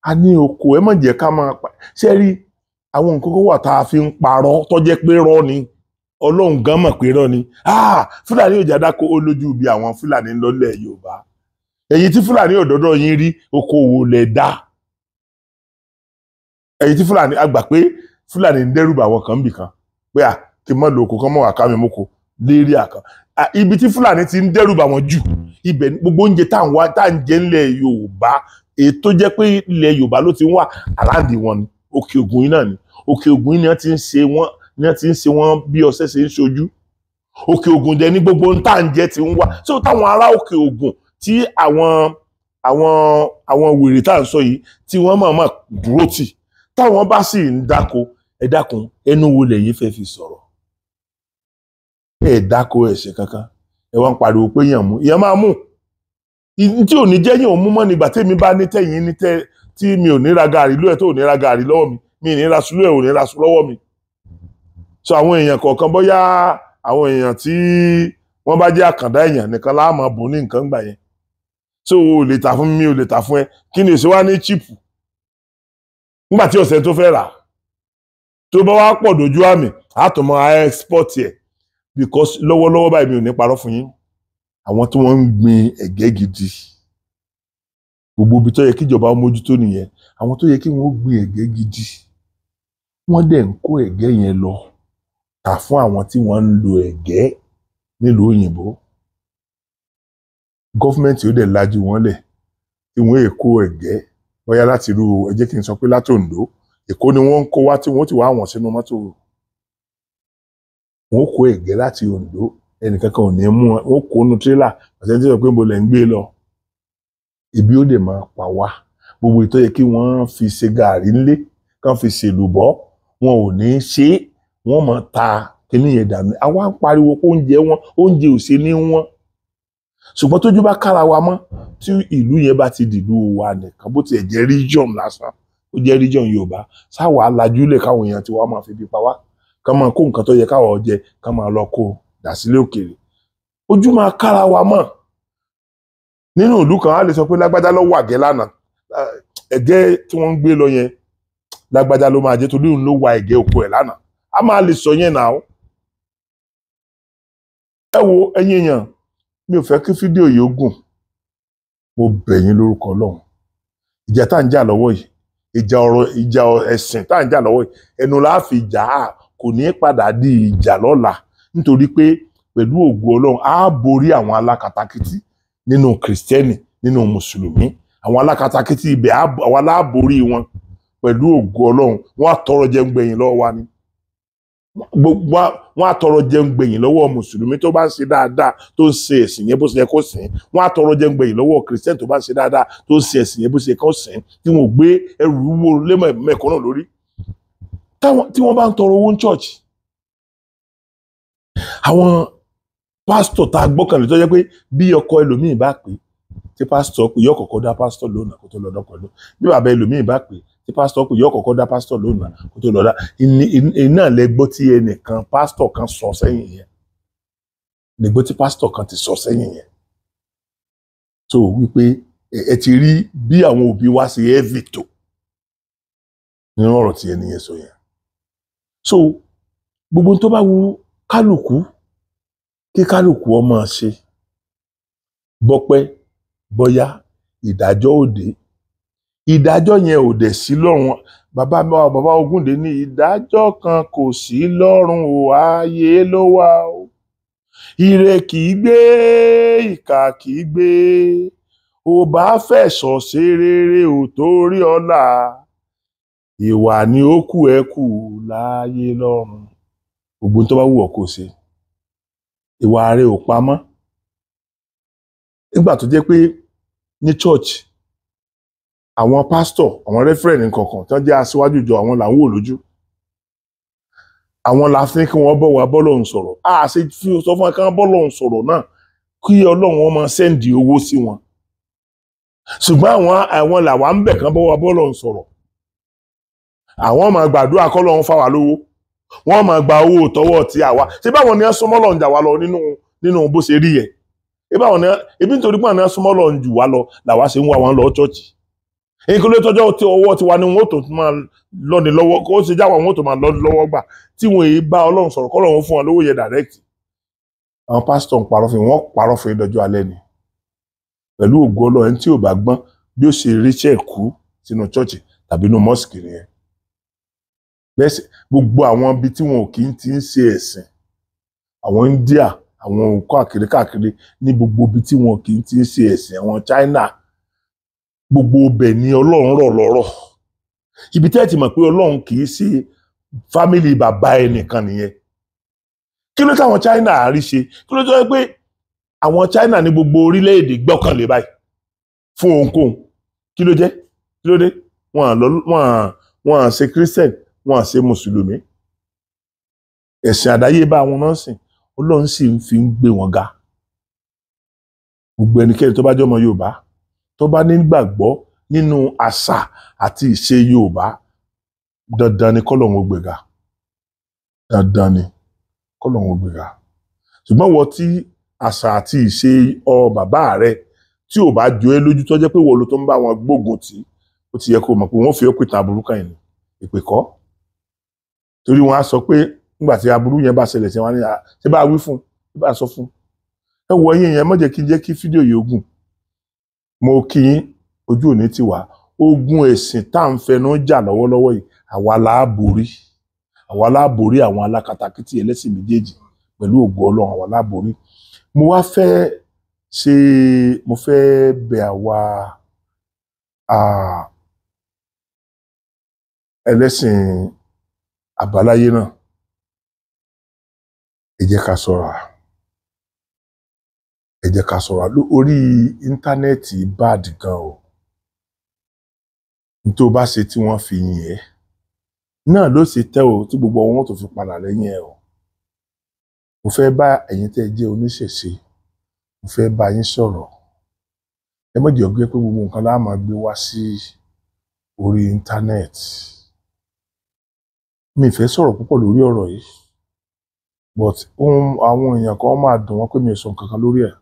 Speaker 2: a ní oko ẹ má jẹ́ ká máa pa ṣe rí àwọn nǹkan kan wà tá a fi ń parọ́ tó jẹ́ pé rọ́ ni Ọlọ́run gan mọ̀ pé rọ́ ni Fúlàní ò já dáko ó lójú bí àwọn Fúlàní lọ́lẹ̀ Yorùbá èyí tí Fúlàní òdòdó yín rí okòwò lẹ̀ dá èyí tí Fúlàní àgbà pé Fúlàní ń dẹ́rùbà àwọn kan bì kan pé kí n mọ̀ lóko kan mọ̀ wà ká mi mọ́kò lérí àkàn ibi tí Fúlàní ti ń dẹ́rùbà wọn jù ibẹ̀ gbogbo oúnjẹ tá à ń jẹ ńlẹ̀ Yorùbá èyí tó jẹ́ pé ilẹ̀ Yorùbá ló ti ń wà aláǹdì wọn ni Òkè Ògùn yìí náà ni Òkè Ògùn yìí ni wọ́n ti ń ṣe wọ́n bí ọṣẹ ṣe ń ṣojú Òkè Ògùn dẹ̀ ní gbogbo ohun tá à ń jẹ ti ń wà so táwọn ará Òkè Ògùn tí àwọn wèrè tá à ń sọ yìí tí wọ́n máa dúró tì táwọn bá sì ń dáko ẹ dákun ẹnu wo lẹ́yìn fẹ́ fi sọ̀rọ̀ ẹ dáko ẹ̀ṣẹ̀ kankan ẹ wá ń pariwo pé èèyàn máa mú tí ò ní jẹ́yìn òun mú mọ́ nígbà tẹ́mi bá ní tẹ̀yìn ní tí mi ò ní ra gàrí lóẹ̀ tó ò ní ra gàrí lọ́wọ́ mi ní ra sùúrù ẹ̀ ò ní ra sùúrù lọ́wọ́ mi so àwọn èèyàn kọ̀ọ̀kan bóyá àwọn èèyàn tí wọ́n bá jẹ́ àkàndá èèyàn nìkan láàmú bò ní nǹkan gbà yẹn so o lè tà fún mi o lè tà fún ẹ kí ni èso wá ní chíìpù nígbà tí ọ̀sẹ̀ tó fẹ́ rà tó bá wá pọ̀ dojú àmì àtọ̀mọ́ export ẹ̀ because lọ́wọ́lọ́wọ́ báyìí mi ò ní parọ́ fún yín àwọn tí wọ́n ń gbin ẹ̀gẹ́ gidi gbogbo ibi tó yẹ kíjọba mójútó nìyẹn àwọn tó yẹ kí wọ́n gbin ẹ̀gẹ́ gidi wọ́n dẹ̀ ń kó ẹ̀gẹ́ yẹn lọ tà fún àwọn tí wọ́n ń lo ẹ̀gẹ́ nílùú òyìnbó gọ́fìmẹ̀ntì ó dẹ̀ lajú wọn lẹ̀ tí wọ́n èkó ẹ̀gẹ́ bóyá láti irú ẹ jẹ́ kí n sọ pé láti Oǹdó Èkó ni wọ́n ń kó wá tí wọ́n ti wá wọn sínú mọ́tò wọ́n kó ẹ̀gẹ́ láti Oǹdó ẹnìkankan ò ní mú wọn kó nu tírélà àtẹ̀ntì sọ pé mo lẹ̀ ń gbé lọ ebi ó dẹ̀ máa pa wá gbogbo ìtọ́ yẹ kí wọ́n fi ṣe gàrí ńlé kán fi ṣèlùbọ́ wọn ò ní ṣe wọ́n máa ta kíní yẹn dànù àwa ń pariwo pé oúnjẹ ò ṣe ní wọn ṣùgbọ́n tójú bá kára wa mọ́ tí ìlú yẹn bá ti dìlú wa nìkan bó tiẹ̀ jẹ́ region lásán ó jẹ́ region Yorùbá sáwà lajúlẹ̀ káwọn èèyàn ti wá máa fi bí pa wá ká máa kó nǹkan tó yẹ káwọn jẹ ká máa lọ kó dà sílé òkèèrè ojú máa kára wa mọ́ nínú ìlú kan á lè sọ pé lágbájá ló wà gẹ́ lánàá ẹ̀gẹ́ tí wọ́n ń gbé lọ yẹn lágbájá ló máa jẹ́ torí òun ló wa ẹ̀gẹ́ oko ẹ̀ lánàá a máa lè sọ yẹn náà ẹ wo ẹ̀yin èèyàn mi ò fẹ́ kí fídíò yìí ó gùn mo bẹ̀ yín lórúkọ Ọlọ́run ìjà tá à ń jà lọ́wọ́ yìí ìjà ẹ̀sìn tá à ń jà lọ́wọ́ yìí ẹnu la fi jà á kò ní padà di ìjà lọ́la nítorí pé pẹ̀lú ògo Ọlọ́run á borí àwọn alákatakítí nínú kìrìsìtẹ́nì nínú mùsùlùmí àwọn alákatakítí ibẹ̀ àwọn aláborí wọn pẹ̀lú ògo Ọlọ́run wọ́n á tọrọ jẹun gbẹ̀yìn lọ́wọ́ wa ni wọ́n á tọrọ jẹun gbẹ̀yìn lọ́wọ́ mùsùlùmí tó bá ń ṣe dáadáa tó ń ṣe ẹ̀sìn yẹn bó ṣe yẹ kó sìn wọ́n á tọrọ jẹun gbẹ̀yìn lọ́wọ́ kìrìsìtẹ́nì tó bá ń ṣe dáadáa tó ń ṣe ẹ̀sìn yẹn bó ṣe yẹ kó sìn tí wọ́n gbé ẹrù wúwo lẹ́mẹ̀kọ́ náà lórí tí wọ́n bá ń tọrọ owó ní chọ́ọ̀chì àwọn pásítọ̀ tá a gbọ́kànlé tó jẹ́ pé bí ọkọ ẹlòmíì bá pè tí pásítọ̀ pè yọ kọ̀kọ́ dá pásítọ̀ lónà kó tó lọ́dọ̀ pẹ̀lú bí bàbá ẹlòmíì bá pè tí pásítọ̀ pè yọ kọ̀kọ́ dá pásítọ̀ lónà kó tó lọ́dọ̀ iná lẹ gbọ́ tí ẹnìkan pásítọ̀ kan sọ sẹ́yìn yẹn lẹ gbọ́ tí pásítọ̀ kan ti sọ sẹ́yìn yẹn tó wípé ẹ ti rí bí àwọn òbí wa ṣe ẹ́vì tó nínú ọ̀rọ̀ tí ẹni yẹn sọ yẹn. So gbogbo tó bá wù kálukú kí kálukú ó máa ṣe bọ́pẹ́ bọ́yá ìdájọ́ òde ìdájọ́ yẹn ò dẹ̀ sí lọ́rùn bàbá Ògúndé ní ìdájọ́ kan kò sí lọ́rùn o ayé ló wà o ire kì í gbé ìkà kì í gbé ò bá fẹ̀sọ̀ ṣe rere ò torí ọ̀la ìwà ni ó kù ẹ kù láyé lọ́rùn gbogbo tó bá wù ọ́ kó ṣe ìwà rẹ̀ ò pamọ́ nígbà tó jẹ́ pé ní church àwọn pastor àwọn referent nǹkankan tó jẹ́ aṣíwájú ìjọ àwọn là ń wò lójú àwọn la fi kí wọ́n bọ̀ wá bọ́lọ́run sọ̀rọ̀ a ṣe fi sọ fún akán bọ́lọ́run sọ̀rọ̀ náà kí Ọlọ́run wọn máa sẹ́ndì owó sí wọn ṣùgbọ́n àwọn làwa ń bẹ̀ kán bọ́ wá bọ́lọ́run sọ̀rọ̀ àwọn máa gbàdúrà kọ́lọ́run fà wá lówó wọ́n máa gba owó tọwọ́ tí àwa ṣé báwọn ni ẹ súnmọ́ Ọlọ́run jà wá lọ nínú bó ṣe rí yẹn ebi nítorí pé àwọn ẹ súnmọ́ Ọlọ́run jù wá lọ làwa ṣe ń wá wọn lọ chọ́ọ̀chì èyí ló tọ́jọ́ tí ọwọ́ tiwa ni wọ́n tó máa lọ́ni lọ́wọ́ kó ṣe jáwọ́ wọn tó máa lọ́ni lọ́wọ́ gbà tí wọ́n èyí bá Ọlọ́run sọ̀rọ̀ kọ́ lọ́wọ́ fún wọn lówó yẹn direct àwọn pásítọ̀ ń parọ́ fún wọn parọ́ fún ìdọ́jọ́ alẹ́ ni pẹ̀lú ògo Ọlọ́run tí ò bá gbọ́n bí ó ṣe ríṣẹ́ kú sínú chọ́ọ̀chì tàbí inú mọ́sìkì nìyẹn bẹ́ẹ̀ gbogbo àwọn ibi tí wọn ò kí ń ti ń ṣe ẹ̀sìn àwọn India àwọn káàkiri ní gbogbo ibi tí wọn kì í ti ń ṣe ẹ̀sìn àwọn China gbogbo ibẹ̀ ni Ọlọ́run rọ̀ lọ́rọ̀ ibi tẹ́ ẹ ti mọ̀ pé Ọlọ́run kì í ṣe fámìlì bàbá ẹnìkan nìyẹn kí ló táwọn China àárí ṣe kí ló tó yẹ pé àwọn China ní gbogbo orílẹ̀-èdè gbọ́kànlé báyìí fún ohunkóhun kí ló jẹ́ kí ló dé wọn à ṣe Christian wọn à ṣe mùsùlùmí ẹ̀sìn àdáyébá wọn náà sìn Ọlọ́run sì fi ń gbé wọn ga gbogbo ẹnikẹ́ni tó bá jẹ́ ọmọ Yorùbá tó bá nígbàgbọ́ nínú àṣà àti ìṣe Yorùbá dandan ni kọ́lọ́run ó gbéga dandan ni kọ́lọ́run ó gbéga ṣùgbọ́n wọ́n tí àṣà àti ìṣe bàbá rẹ tí ò bá jọ ẹ́ lójú tó jẹ́ pé wọ́n ló tó ń bá wọn gbógun tì ó ti yẹ kó mọ̀ pé wọ́n fi ọ́ pé tàn aburú kan yìí ìpè kọ́ torí wọn á sọ pé nígbà tí aburú yẹn bá ṣẹlẹ̀ sí wọn ní ṣé bá wí fún ṣé bá sọ fún ẹ wọ ẹ̀yin yẹn má jẹ́ kí n jẹ́ kí fídíò yìí ogun mo kí yín ojú òní ti wà ogun ẹ̀sìn tá à ń fẹnu jà lọ́wọ́lọ́wọ́ yìí àwa la borí àwọn alákatakítí ẹlẹ́sìn méjèèjì pẹ̀lú ògo Ọlọ́run àwa la borí mo fẹ́ bẹ̀ àwa ẹlẹ́sìn àbáláyé náà ẹ jẹ́ ká ṣọ́ra orí íńtánẹ́ẹ̀tì bad gan o ní tó bá ṣe tí wọ́n fi yìn ẹ́ náà ló ṣe tẹ́ o tí gbogbo wọn tó fi padà lẹ́yìn ẹ̀ o mo fẹ́ bá ẹ̀yin tẹ́ jẹ́ oníṣẹ̀ṣe mo fẹ́ bá yín sọ̀rọ̀ ẹ má jẹ́ ó gbé pé gbogbo nǹkan la máa gbé wá sí orí íńtánẹ́ẹ̀tì mi fẹ́ sọ̀rọ̀ púpọ̀ lórí ọ̀rọ̀ yìí but àwọn èèyàn kan máa dùn wọ́n pé mi ò sọ nǹkan kan lórí ẹ̀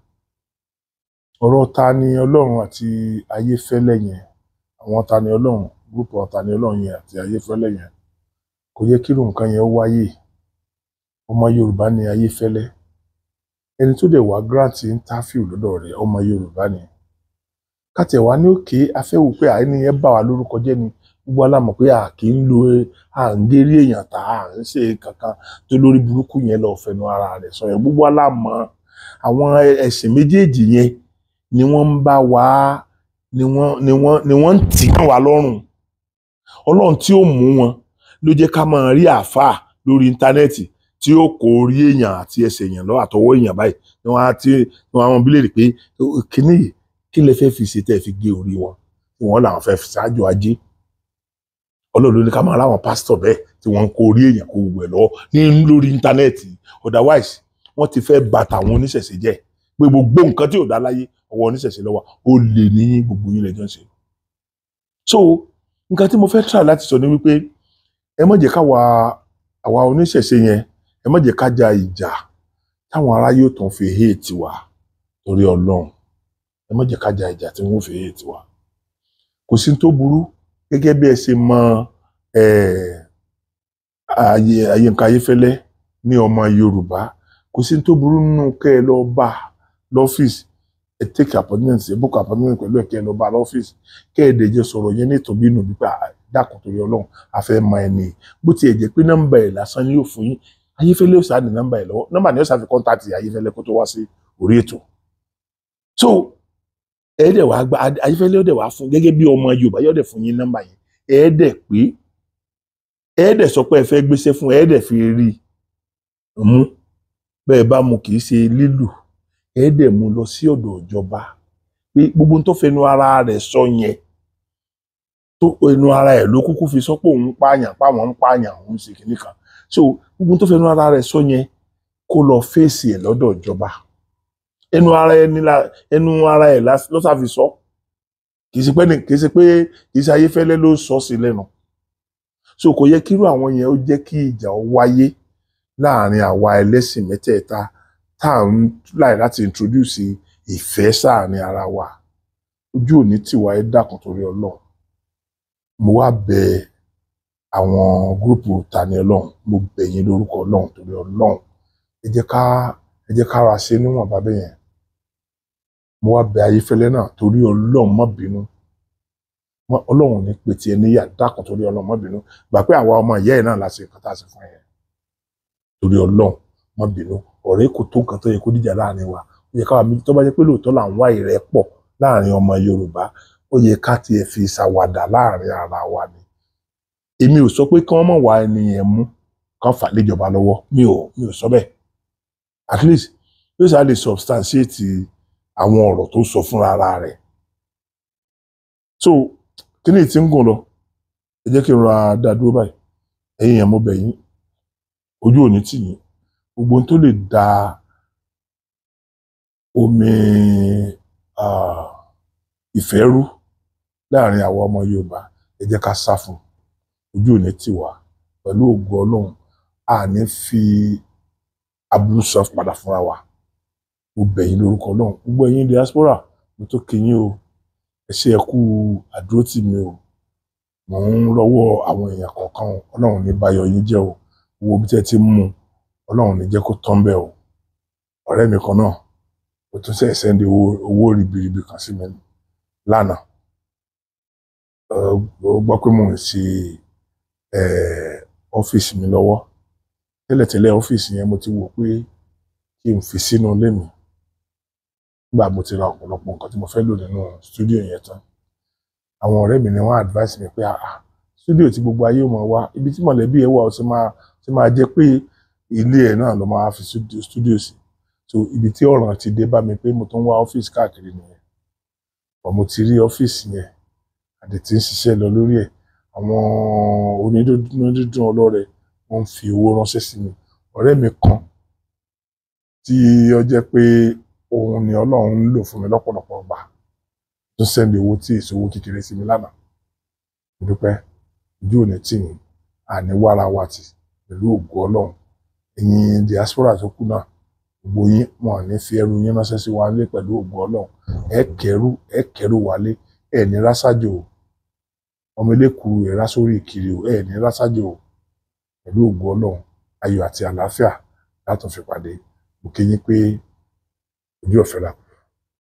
Speaker 2: ọ̀rọ̀ ta ni Ọlọ́run àti Ayéfẹ́lẹ́ yẹn àwọn ta ni Ọlọ́run gúrùpù ta ni Ọlọ́run yẹn àti Ayéfẹ́lẹ́ yẹn kò yẹ kí irú nǹkan yẹn wáyé ọmọ Yorùbá ni Ayéfẹ́lẹ́ ẹni tó dẹ̀ wá grant interview lọ́dọ̀ rẹ̀ ọmọ Yorùbá ni kátẹ̀ wá ní òkè afẹ́wò pé àìní yẹn bà wá lórúkọ jẹ́ ni gbogbo alámọ̀ pé a kì í lo à ń gérí èèyàn tá à ń ṣe kankan tó lórí burúkú yẹn lọ fẹnu ara rẹ̀ sọ yẹn gbogbo alámọ̀ àwọn ẹ̀sìn méjèèjì yẹn ni wọ́n ń bá wa ni wọ́n ń tì wá lọ́rùn Ọlọ́run tí ó mú wọn ló jẹ́ ká máa rí àáfàá lórí íńtánẹ́ẹ̀tì tí ó kó orí èèyàn àti ẹsẹ̀ èèyàn lọ àtọwọ́ èèyàn báyìí ni wọ́n á bí léèrè pé kí lè fẹ́ fi ṣe tẹ́ fi gé orí wọn tí wọ́n làwọn fẹ́ fi ṣáájú ajé Ọlọ́run ló ní ká máa ráwọn pásítọ̀ bẹ́ẹ̀ tí wọ́n ń kó orí èèyàn kó gbogbo ẹ̀ lọ́wọ́ ní lórí íńtánẹ́ẹ̀tì otherwise wọ́n ti fẹ́ bà tàwọn oníṣẹ̀ṣe jẹ́ pé gbogbo nǹkan tí ò dá láyé ọwọ́ oníṣẹ̀ṣe ló wà ó lè ní gbogbo yín lẹ́jọ́ ṣe. So nǹkan tí mo fẹ́ try láti sọ ni wípé ẹ má jẹ́ àwa oníṣẹ̀ṣe yẹn ẹ má jẹ́ ká ja ìjà táwọn ará yóò tàn fi hate wa torí Ọlọ́run ẹ má jẹ́ ká ja ìjà tí wọ́n fi hate wa kò sí tó burú gẹ́gẹ́ bí ẹ ṣe mọ ayé nǹkan ayéfẹ́lẹ́ ní ọmọ Yorùbá kò sí tó burú nínú kẹ́ ẹ lọ bá lọ́fíìsì ẹ take appointment ẹ book appointment pẹ̀lú ẹ kẹ́ ẹ lọ bá lọ́fíìsì kẹ́ ẹ dẹ̀jẹ̀ sọ̀rọ̀ yẹn ní ìtọ́bí inú bípa dákun torí Ọlọ́run àfẹ́ mọ ẹni bó tiẹ̀ jẹ́ pé nọ́mbà ẹ̀ lásán ni yóò fún yín ayéfẹ́lẹ́ ó sáà ní nọ́mbà ẹ̀ lọ́wọ́ nọ́mbà ni ó sáà fi kọ́ńtàtì ayéfẹ́lẹ́ kó tó wá sí orí ètò so ẹ̀ẹ́dẹ̀ wàá gba ayéfẹ́lẹ́ ọ̀dẹ̀ wàá fún gẹ́gẹ́ bí ọmọ Yorùbá yọ̀dẹ̀ fún yín nọ́mbà yẹn ẹ̀ẹ́dẹ̀ pé ẹ̀ẹ́dẹ̀ sọ pé ẹ fẹ́ gbéṣẹ́ fún ẹ̀ẹ́dẹ̀ fi rí mú bẹ́ẹ̀ bá mu kì í ṣe lílù ẹ̀ẹ́dẹ̀ mú lọ sí ọ̀dọ̀ ìjọba pé gbogbo tó fẹnu ara rẹ̀ sọ yẹn tó ẹnu ara ẹ̀ ló kúkú fi sọ pé òun pààyàn páwọn ń pààyàn òun ṣe kìíní kan so gbogbo tó fẹnu ara rẹ̀ sọ yẹn kó lọ fèsì ẹ̀ lọ́dọ̀ ìjọba ẹnu ara ẹ̀ lọ́sàfi sọ kì í ṣe pé ayéfẹ́lẹ́ ló sọ sí lẹ́nu so kò yẹ kírú àwọn yẹn ó jẹ́ kí ìjà ó wáyé láàrin àwa ẹlẹ́sìn mẹ́tẹ̀ẹ̀ta tá à ń láì láti introduce ìfẹ́ sáàrin ara wa ojú òní tiwa ẹ dákun torí Ọlọ́run mo wá bẹ àwọn gúrùpù Tani Ọlọ́run mo bẹ̀ yín lórúkọ Ọlọ́run torí Ọlọ́run ẹ jẹ́ ká ra ṣe níwọ̀n bàbá yẹn mo wá bẹ Ayéfẹ́lẹ́ náà torí Ọlọ́run má bínú Ọlọ́run ní pé tiẹ̀ níyà dákun torí Ọlọ́run má bínú gbà pé àwa ọmọ ìyá ẹ̀ náà la ṣe nǹkan tá a ṣe fún ẹ̀ torí Ọlọ́run má bínú ọ̀rẹ́ kò tó nǹkan tó yẹ kó dìjà láàrin wa ó yẹ káwa méjì tó bá jẹ́ pé lóòótọ́ là ń wá ìrẹ́pọ̀ láàrin ọmọ Yorùbá ó yẹ ká tiẹ̀ fi ṣàwàdà láàrin ara wa ni èmi ò sọ pé kí wọ́n mọ̀ wá ẹni yẹn mú kán fà léjọba lọ́wọ́ mi ò sọ bẹ́ẹ̀ at least yóò ṣáà lè substantiate àwọn ọ̀rọ̀ tó sọ fúnra ara rẹ̀ so kí ni ìtí ń gùn lọ ẹ jẹ́ kí n ra dá dúró báyìí ẹ̀yin yẹn mo bẹ̀ yín ojú òní tì yín gbogbo tó lè da omi ìfẹ́ rú láàrin àwọn ọmọ Yorùbá ẹ jẹ́ ká sá fún ojú òní tì wá pẹ̀lú ògo Ọlọ́run a ní fi aburú sọ padà fúnra wa mo bẹ̀ yín lórúkọ Ọlọ́run gbogbo ẹ̀yin diaspora mo tó kí yín o ẹ ṣé ẹ kú àdúró tì mí o mò ń lọ́wọ́ àwọn èèyàn kọ̀ọ̀kan Ọlọ́run ní bá yọ yín jẹ́ o owó bí tẹ́ ti mú Ọlọ́run ní jẹ́ kó tán bẹ́ẹ̀ o ọ̀rẹ́ mi kan náà ó tún ṣe sẹ́ndì owó ribiribi kan sí mi lánàá ó gbọ́ pé mò ń ṣe ọ́fíìsì mi lọ́wọ́ tẹ́lẹ̀tẹ́lẹ̀ ọ́fíìsì yẹn mo ti wò pé kí n fi sínú ilé mi nígbà mo ti ra ọ̀pọ̀lọpọ̀ nǹkan tí mo fẹ́ lò nínú stúdíò yẹn tán àwọn ọ̀rẹ́ mi ni wọ́n advice mi pé stúdíò tí gbogbo ayé mọ̀ wá ibi tí mọ̀lẹ́bí ẹ̀ wà ó ti máa jẹ́ pé ilé ẹ̀ náà ló máa fi stúdíò sí so ibi tí ọ̀ràn ti dé bá mi pé mo tún wá ọ́fíìsì káàkiri nìyẹn ọ̀ mo ti rí ọ́fíìsì yẹn àdè tí ń ṣiṣẹ́ lọ lórí ẹ̀ àwọn onídùúdùn ọlọ́rẹ̀ wọ́n ń fi owó ránṣẹ́ sí mi ọ̀rẹ́ mi kan tí ó jẹ́ pé òun ni Ọlọ́run ń lò fún mi lọ́pọ̀lọpọ̀ gbà tó sẹ́ndì owó tí èso owó kékeré sí mi lánàá dúpẹ́ ojú òní tì yín àní wàrà wa tì pẹ̀lú ògo Ọlọ́run ẹ̀yin diaspora tó kù náà gbogbo yín wọn ní fi ẹrù yín ránṣẹ́ sí wa lé pẹ̀lú ògo Ọlọ́run ẹ kẹrù wálé ẹ ní rásájò ọmọ elékuru ẹ rá sórí ìkiri ẹ ní rásájò pẹ̀lú ògo Ọlọ́run ayọ̀ àti àlàáfíà látọ̀ fi pàdé mo kí yín pé ojú ọ̀fẹ́ la